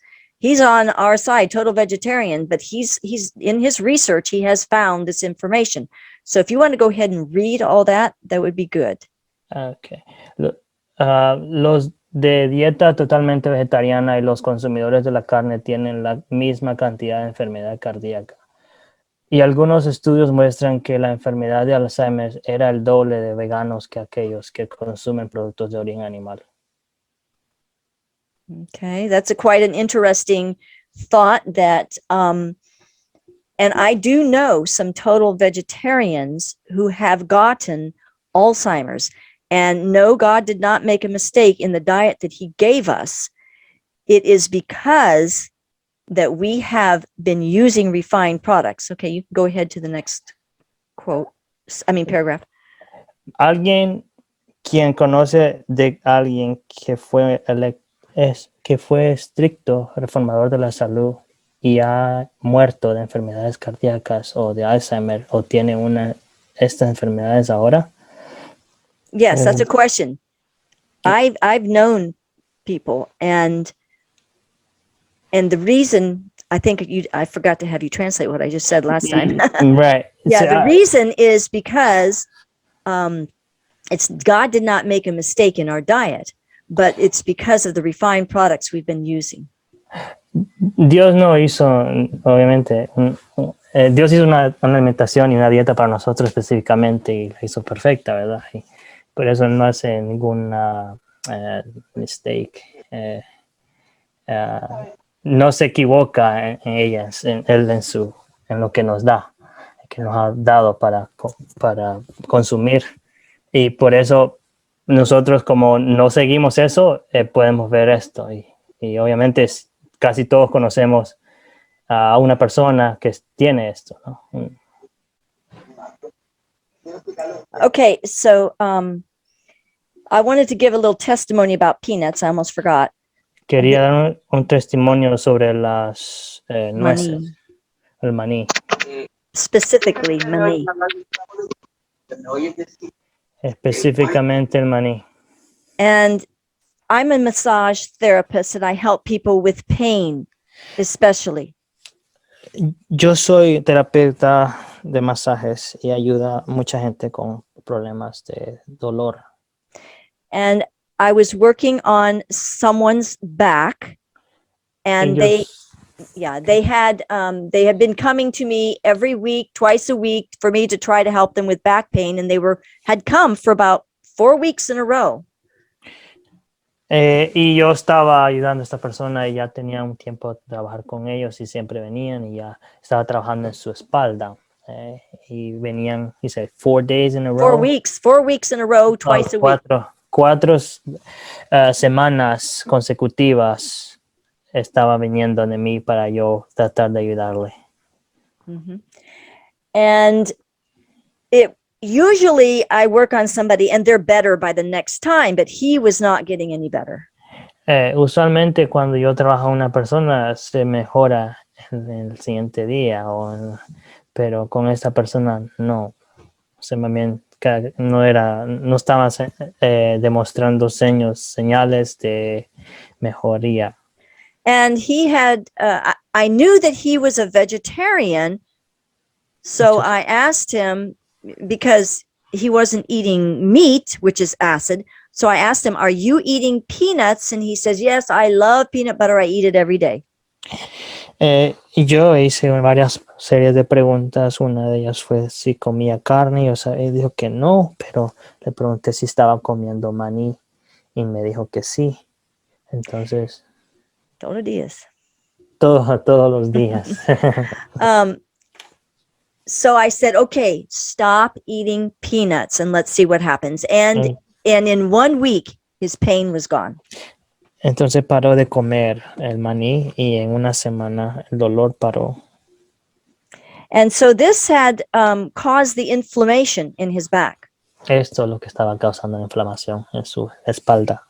on our side, total vegetarian, but he's in his research, he has found this information. So if you want to go ahead and read all that, that would be good. Okay. Los de dieta totalmente vegetariana y los consumidores de la carne tienen la misma cantidad de enfermedad cardíaca. Y algunos estudios muestran que la enfermedad de Alzheimer era el doble de veganos que aquellos que consumen productos de origen animal. Okay, that's quite an interesting thought that, and I do know some total vegetarians who have gotten Alzheimer's. And no, God did not make a mistake in the diet that he gave us. It is because that we have been using refined products. Okay, you can go ahead to the next paragraph. Alguien quien conoce de alguien que fue estricto reformador de la salud y ha muerto de enfermedades cardíacas o de Alzheimer o tiene estas enfermedades ahora. Yes, that's a question. I've known people, and the reason, I think I forgot to have you translate what I just said last time. Right. Yeah, the reason is because it's God did not make a mistake in our diet, but it's because of the refined products we've been using. Dios no hizo, obviamente, Dios hizo una alimentación y una dieta para nosotros específicamente y la hizo perfecta, ¿verdad? Y por eso no hace ninguna mistake. No se equivoca en ellas, él en su en lo que nos da, que nos ha dado para consumir. Y por eso nosotros, como no seguimos eso, podemos ver esto. Y obviamente casi todos conocemos a una persona que tiene esto, ¿no? Okay, so I wanted to give a little testimony about peanuts. I almost forgot. Quería dar un testimonio sobre las nueces, Maní. el maní. Specifically, maní. Específicamente el maní. And I'm a massage therapist and I help people with pain, especially. Yo soy terapeuta de masajes y ayuda a mucha gente con problemas de dolor. And I was working on someone's back, and they had been coming to me every week, twice a week, for me to try to help them with back pain, and had come for about 4 weeks in a row. Y yo estaba ayudando a esta persona y ya tenía un tiempo de trabajar con ellos y siempre venían y ya estaba trabajando en su espalda. Y venían, dice, 4 days in a row. 4 weeks in a row, twice a week. Cuatro semanas consecutivas estaba viniendo de mí para yo tratar de ayudarle. Mm-hmm. And usually I work on somebody and they're better by the next time, but he was not getting any better. Usualmente cuando yo trabajo a una persona se mejora en el siguiente día, pero con esta persona no. No estaba demostrando señales de mejoría. And he had, I knew that he was a vegetarian. So I asked him, because he wasn't eating meat, which is acid. So I asked him, are you eating peanuts? And he says, yes, I love peanut butter. I eat it every day. Y yo hice varias series de preguntas. Una de ellas fue si comía carne. Él dijo que no, pero le pregunté si estaba comiendo maní y me dijo que sí. Entonces, todos los días. Todos los días. So I said, okay, stop eating peanuts and let's see what happens. And in 1 week, his pain was gone. Entonces paró de comer el maní y en una semana el dolor paró. And so this had caused the inflammation in his back. Esto es lo que estaba causando la inflamación en su espalda.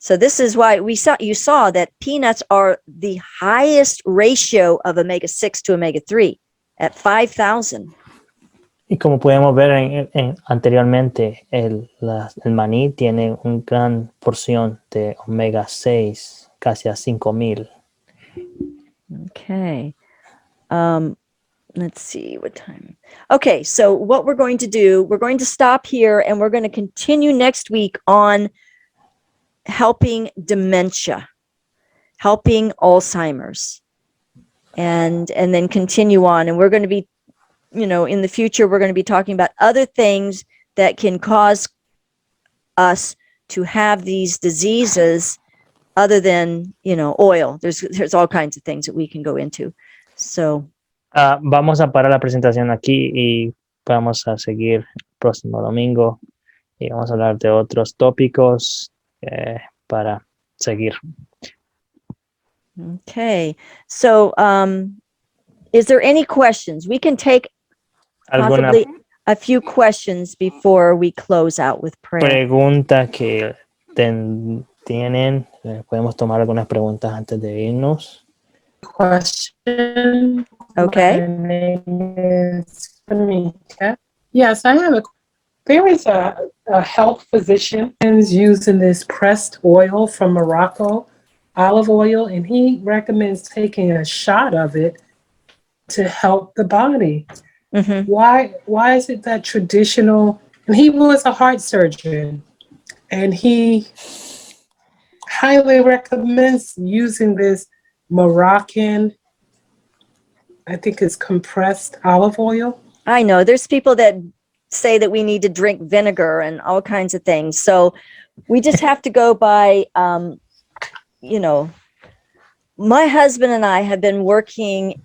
So this is why you saw that peanuts are the highest ratio of omega-6 to omega-3 at 5,000. Y como podemos ver anteriormente, el maní tiene una gran porción de omega 6, casi a 5,000. Okay. Let's see what time. Okay, so what we're going to do, we're going to stop here and we're going to continue next week on helping dementia, helping Alzheimer's, and then continue on. And we're going to be, in the future, we're going to be talking about other things that can cause us to have these diseases other than, oil. There's all kinds of things that we can go into. So vamos a parar la presentación aquí y vamos a seguir el próximo domingo y vamos a hablar de otros tópicos para seguir. Okay. So is there any questions? We can take possibly a few questions before we close out with prayer. Pregunta que tienen, podemos tomar algunas preguntas antes de irnos. Question. Okay. My name is Kamika. Yes, I have there is a health physician who's using this pressed oil from Morocco, olive oil, and he recommends taking a shot of it to help the body. Mm-hmm. Why is it that traditional? And he was a heart surgeon, and he highly recommends using this Moroccan, I think it's compressed olive oil. I know there's people that say that we need to drink vinegar and all kinds of things. So we just have to go by, my husband and I have been working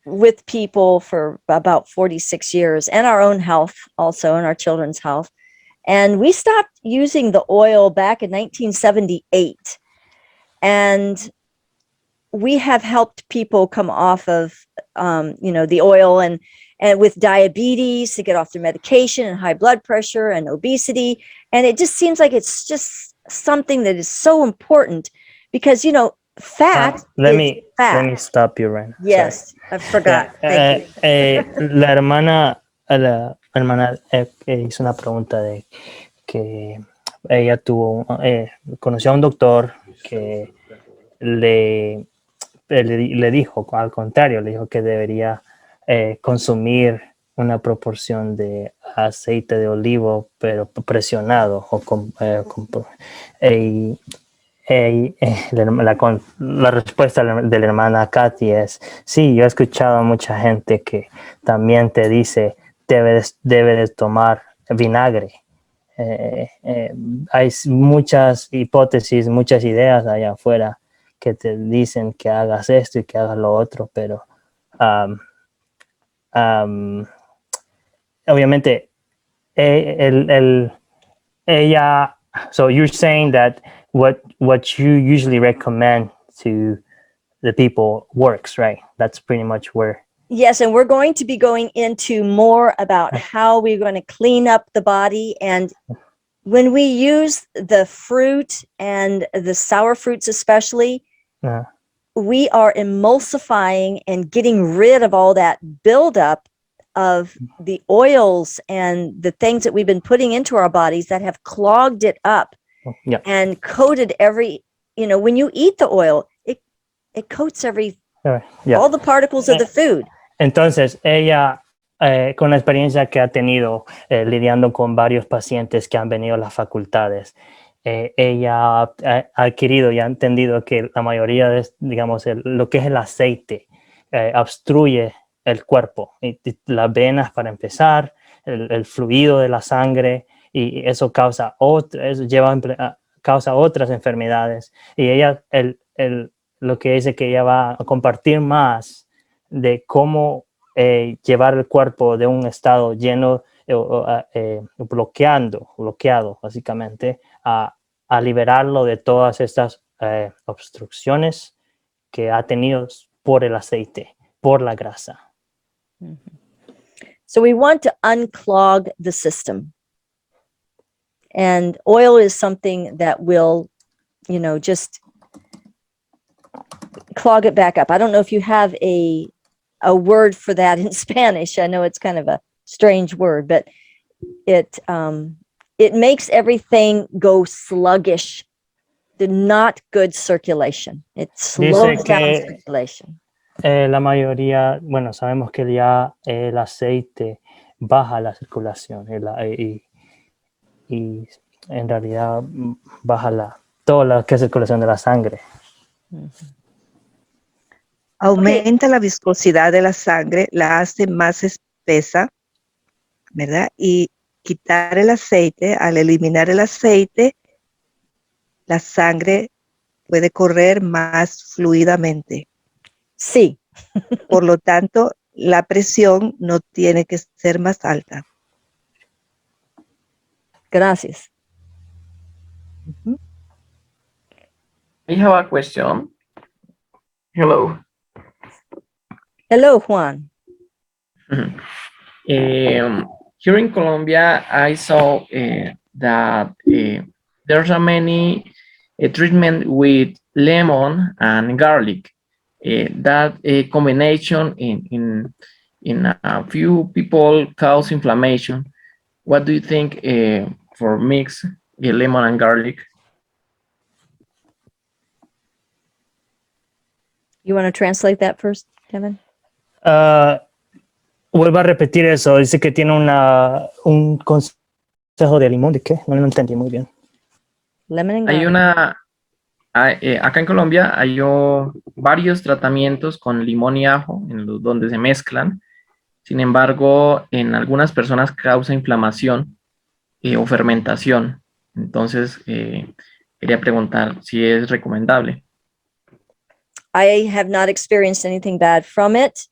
with people for about 46 years, and our own health also, and our children's health. And we stopped using the oil back in 1978. And we have helped people come off of, the oil and with diabetes to get off their medication and high blood pressure and obesity. And it just seems like it's just something that is so important because, fat let is me fat. stop you right now. Yes, I forgot. Thank you. La hermana hizo una pregunta de que ella conoció a un doctor que le dijo, al contrario, le dijo que debería consumir una proporción de aceite de olivo, pero presionado. La respuesta de la hermana Katy es, sí, yo he escuchado a mucha gente que también te dice, debes de tomar vinagre. Hay muchas hipótesis, muchas ideas allá afuera que te dicen que hagas esto y que hagas lo otro, pero obviamente ella, so you're saying that what you usually recommend to the people works, right? That's pretty much where. Yes, and we're going to be going into more about how we're going to clean up the body. And when we use the fruit and the sour fruits especially, we are emulsifying and getting rid of all that buildup of the oils and the things that we've been putting into our bodies that have clogged it up and coated every, when you eat the oil, it coats all the particles of the food. Entonces, ella, con la experiencia que ha tenido lidiando con varios pacientes que han venido a las facultades, ella ha adquirido y ha entendido que la mayoría de, digamos, lo que es el aceite obstruye el cuerpo, y las venas para empezar, el fluido de la sangre, y eso causa otras enfermedades. Y ella, lo que dice que ella va a compartir más de cómo llevar el cuerpo de un estado lleno, bloqueado básicamente, a liberarlo de todas estas obstrucciones que ha tenido por el aceite, por la grasa. So we want to unclog the system. And oil is something that will, just clog it back up. I don't know if you have a word for that in Spanish. I know it's kind of a strange word, but it makes everything go sluggish. The not good circulation. It slows down circulation. La mayoría, bueno, sabemos que ya el aceite baja la circulación y en realidad baja toda la circulación de la sangre. Aumenta la viscosidad de la sangre, la hace más espesa, ¿verdad? Y quitar el aceite, al eliminar el aceite, la sangre puede correr más fluidamente. Sí. Por lo tanto, la presión no tiene que ser más alta. Gracias. I have a question. Hello. Hello, Juan. Here in Colombia, I saw that there's a many treatment with lemon and garlic. That combination in a few people cause inflammation. What do you think for mix lemon and garlic? You want to translate that first, Kevin? Vuelvo a repetir eso. Dice que tiene un consejo de limón. ¿De qué? No lo entendí muy bien. Lemon and garlic. Acá en Colombia hay varios tratamientos con limón y ajo donde se mezclan. Sin embargo, en algunas personas causa inflamación o fermentación. Entonces, quería preguntar si es recomendable. I have not experienced anything bad from it.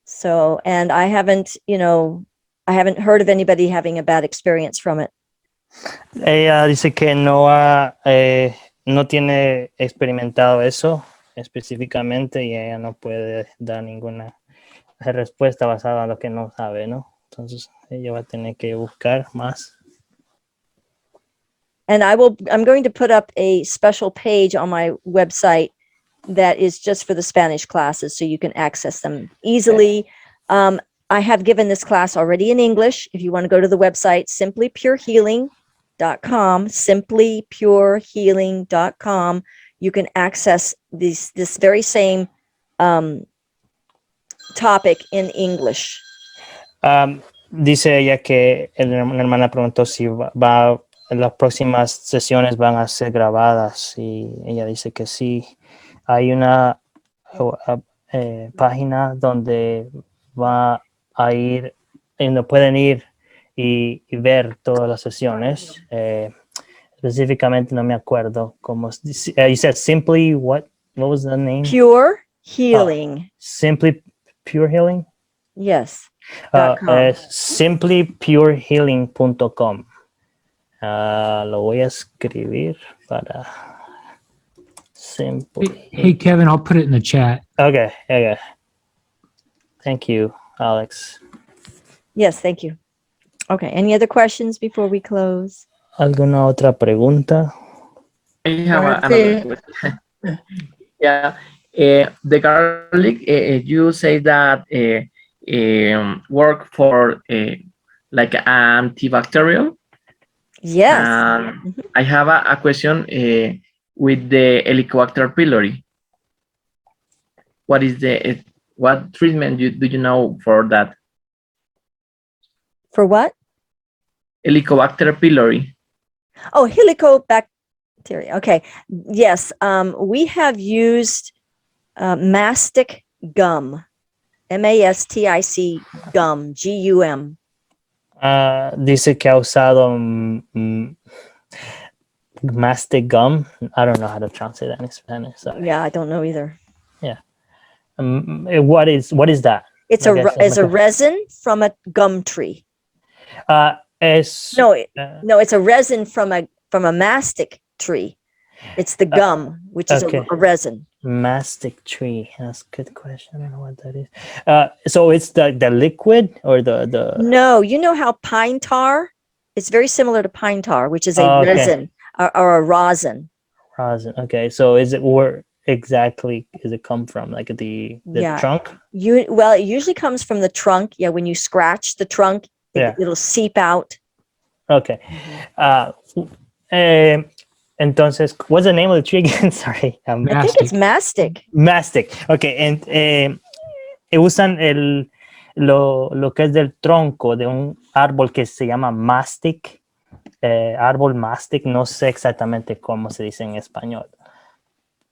So, and I haven't, I haven't heard of anybody having a bad experience from it. Ella dice que no tiene experimentado eso específicamente y ella no puede dar ninguna respuesta basada en lo que no sabe, ¿no? Entonces ella va a tener que buscar más. And I'm going to put up a special page on my website that is just for the Spanish classes, so you can access them easily. I have given this class already in English. If you want to go to the website, simplypurehealing.com, you can access this very same topic in English. Dice ella que una hermana preguntó si las próximas sesiones van a ser grabadas y ella dice que sí. Hay una página donde va a ir, donde pueden ir y ver todas las sesiones. Específicamente no me acuerdo cómo. You said simply what was the name? Pure Healing. Simply Pure Healing? Yes. Simplypurehealing.com. Lo voy a escribir para simply. Hey, Kevin, I'll put it in the chat. Okay. Thank you, Alex. Yes, thank you. Okay, any other questions before we close? ¿Alguna otra pregunta? I have another question. Yeah, the garlic, you say that work for like antibacterial. Yes. I have a question with the Helicobacter pylori. What is what treatment do you know for that? For what? Helicobacter pylori. Oh, helicobacteria. Okay. Yes. We have used mastic gum, MASTIC gum, GUM. Dice que ha usado mastic gum. I don't know how to translate that in Spanish. Sorry. Yeah, I don't know either. Yeah. What is that? It's a resin from a gum tree. No, it's a resin from a mastic tree. It's the gum, which is a resin. Mastic tree. That's a good question. I don't know what that is. So it's the liquid or the. No, you know how pine tar? It's very similar to pine tar, which is a resin or a rosin. Rosin. Okay. So where exactly does it come from? Like the trunk? It usually comes from the trunk. Yeah, when you scratch the trunk, it'll seep out. Okay. Entonces, what's the name of the tree again? Sorry. I think it's mastic. Mastic. Okay. And usan lo que es del tronco de un árbol que se llama mastic. Árbol mastic. No sé exactamente cómo se dice en español.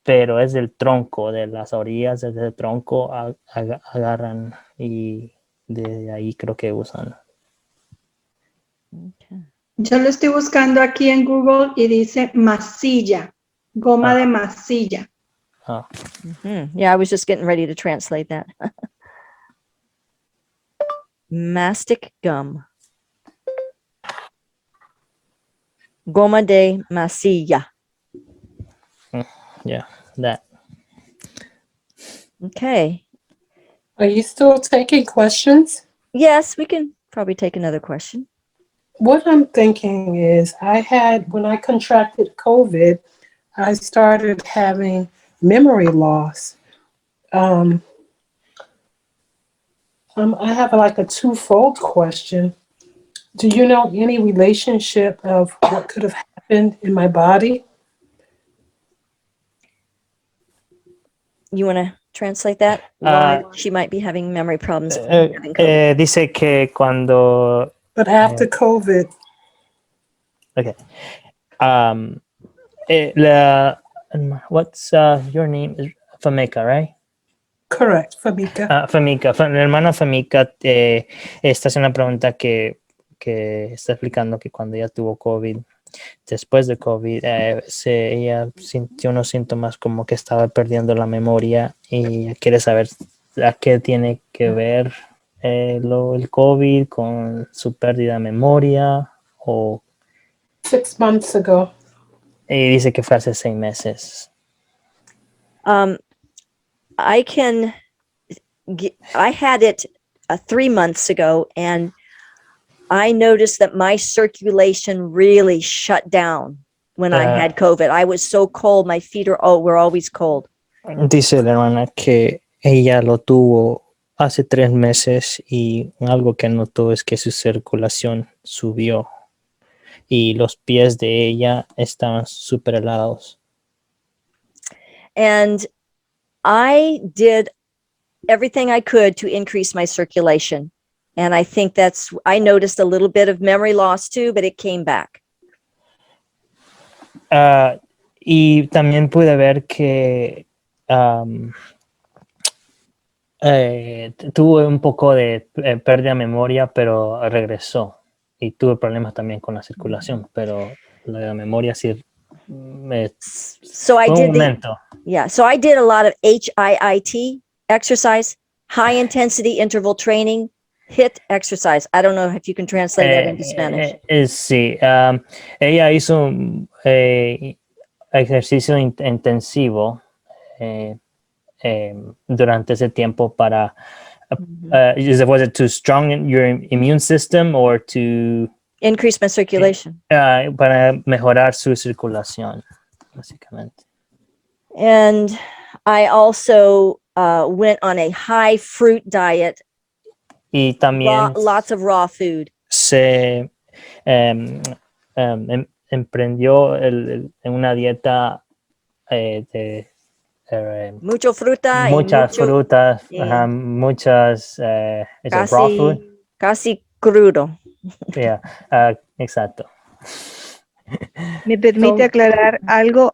Pero es del tronco, de las orillas del tronco agarran y de ahí creo que usan. Okay. Yo lo estoy buscando aquí en Google y dice masilla, goma de masilla. Yeah, I was just getting ready to translate that. Mastic gum. Goma de masilla. Yeah, that. Okay. Are you still taking questions? Yes, we can probably take another question. What I'm thinking is when I contracted COVID, I started having memory loss. I have like a twofold question. Do you know any relationship of what could have happened in my body? You want to translate that? Why she might be having memory problems. Dice que cuando. But after COVID. Okay. What's your name? Is Famika, right? Correct, Famika. Famika. La hermana Famika está haciendo una pregunta que está explicando que cuando ella tuvo COVID, después de COVID, ella sintió unos síntomas como que estaba perdiendo la memoria y quiere saber a qué tiene que ver el COVID con su pérdida de memoria, o 6 months ago. y dice que fue hace 6 meses. I had it 3 months ago, and I noticed that my circulation really shut down when I had COVID. I was so cold. My feet were always cold. Dice la hermana que ella lo tuvo hace 3 meses y algo que notó es que su circulación subió y los pies de ella estaban súper helados. And I did everything I could to increase my circulation. And I think I noticed a little bit of memory loss too, but it came back. Y también pude ver que tuve un poco de pérdida de memoria, pero regresó. Y tuve problemas también con la circulación, pero la memoria sí So I fue un did momento. so I did a lot of HIIT exercise, high intensity interval training, HIIT exercise. I don't know if you can translate that into Spanish. Sí, ella hizo ejercicio intensivo durante ese tiempo para was it to strong your immune system or to increase my circulation? Para mejorar su circulación, básicamente. And I also went on a high fruit diet. Y también lots of raw food. Se emprendió en una dieta de mucho fruta muchas frutas, muchas raw food. Casi crudo. Yeah, exacto. ¿Me permite aclarar algo?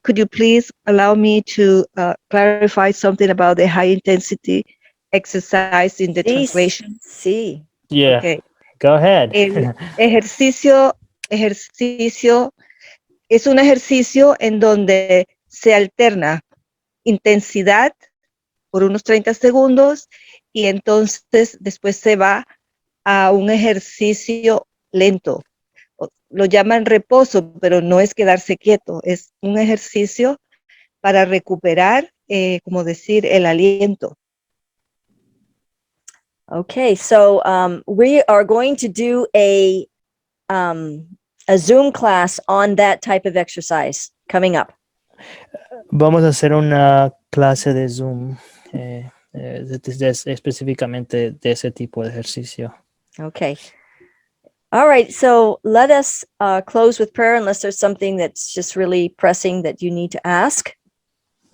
Could you please allow me to clarify something about the high intensity exercise in the translation? Sí. Yeah. Okay. Go ahead. El ejercicio es un ejercicio en donde se alterna intensidad por unos 30 segundos y entonces después se va a un ejercicio lento. Lo llaman reposo, pero no es quedarse quieto, es un ejercicio para recuperar, como decir, el aliento. Okay, so we are going to do a Zoom class on that type of exercise coming up. Vamos a hacer una clase de Zoom específicamente de ese tipo de ejercicio. Okay. All right, so let us close with prayer unless there's something that's just really pressing that you need to ask.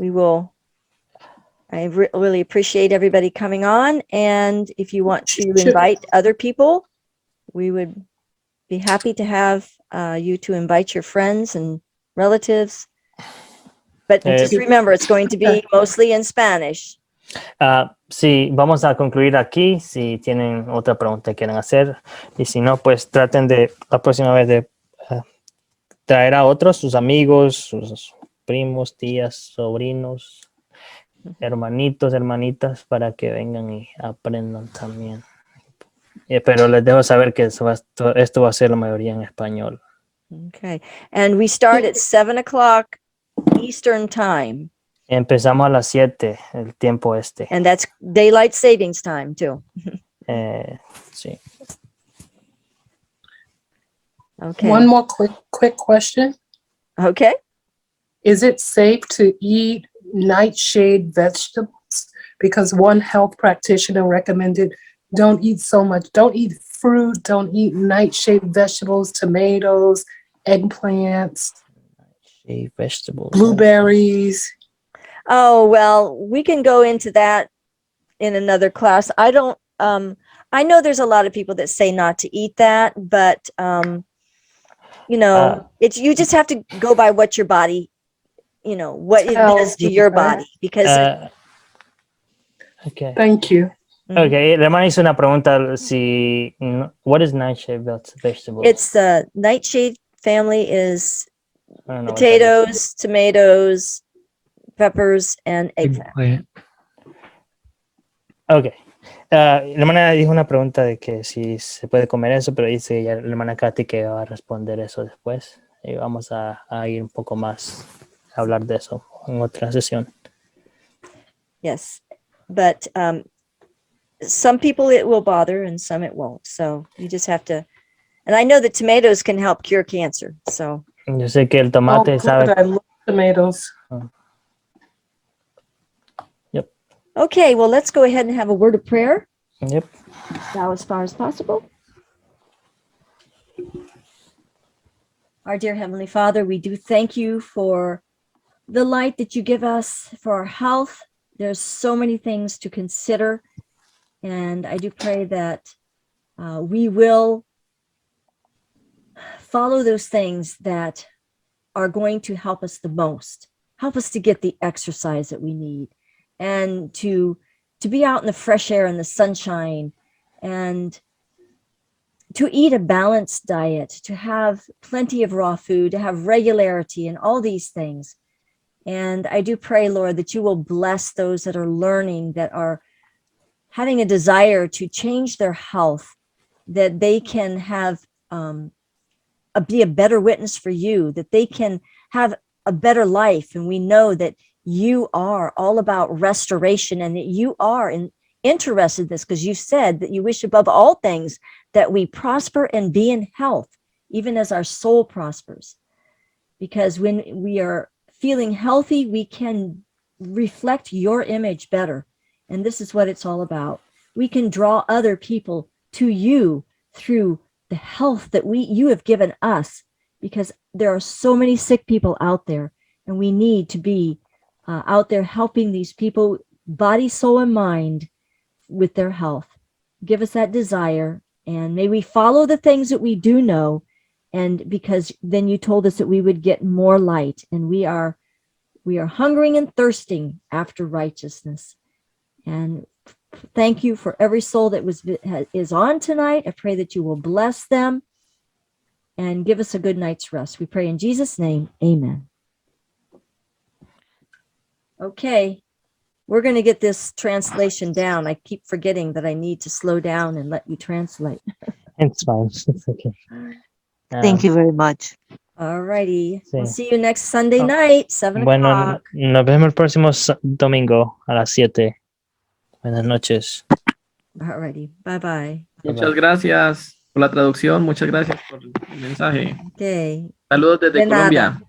I really appreciate everybody coming on, and if you want to invite other people, we would be happy to have you to invite your friends and relatives. But just remember, it's going to be mostly in Spanish. Sí, vamos a concluir aquí. Si tienen otra pregunta que quieran hacer, y si no, pues traten de la próxima vez de traer a otros, sus amigos, sus primos, tías, sobrinos, hermanitos, hermanitas, para que vengan y aprendan también. Pero les dejo saber que esto va a ser la mayoría en español. Okay, and we start at 7:00 Eastern Time. Empezamos a las 7, el tiempo este. And that's daylight savings time too. Sí. Okay. One more quick question. Okay. Is it safe to eat nightshade vegetables? Because one health practitioner recommended don't eat so much. Don't eat fruit. Don't eat nightshade vegetables, tomatoes, eggplants, nightshade vegetables, blueberries. Oh, well, we can go into that in another class. I don't, I know there's a lot of people that say not to eat that, but, you know, you just have to go by what your body, you know, what it does to your body, because. Okay. Thank you. Okay, la hermana hizo una pregunta, what is nightshade vegetables? It's the nightshade family is potatoes, tomatoes, peppers, and eggplant. Ok. La hermana dijo una pregunta de que si se puede comer eso, pero dice ella, la hermana Katy que va a responder eso después. Y vamos a ir un poco más a hablar de eso en otra sesión. Yes, but some people it will bother and some it won't. So you just have to. And I know that tomatoes can help cure cancer. So Yo sé que el Oh, tomate good. sabe. I love tomatoes. Yep. okay, well, let's go ahead and have a word of prayer. Yep. Bow as far as possible. Our dear Heavenly Father, we do thank you for the light that you give us, for our health. There's so many things to consider. And I do pray that we will follow those things that are going to help us the most, help us to get the exercise that we need, and to be out in the fresh air and the sunshine, and to eat a balanced diet, to have plenty of raw food, to have regularity and all these things. And I do pray, Lord, that you will bless those that are learning, that are having a desire to change their health, that they can have be a better witness for you, that they can have a better life. And we know that you are all about restoration, and that you are interested in this, because you said that you wish above all things that we prosper and be in health, even as our soul prospers. Because when we are feeling healthy, we can reflect your image better. And this is what it's all about. We can draw other people to you through the health that you have given us, because there are so many sick people out there, and we need to be out there helping these people, body, soul, and mind, with their health. Give us that desire, and may we follow the things that we do know, and because then you told us that we would get more light, and we are hungering and thirsting after righteousness. And thank you for every soul that is on tonight. I pray that you will bless them and give us a good night's rest. We pray in Jesus' name, amen. Okay, we're going to get this translation down. I keep forgetting that I need to slow down and let you translate. It's fine. It's okay. Thank you very much. All righty. Sí. We'll see you next Sunday Oh, night, 7 Bueno, o'clock. nos vemos el próximo domingo a las 7. Buenas noches. All righty. Bye-bye. Muchas gracias por la traducción, muchas gracias por el mensaje. Okay. Saludos desde De nada. Colombia.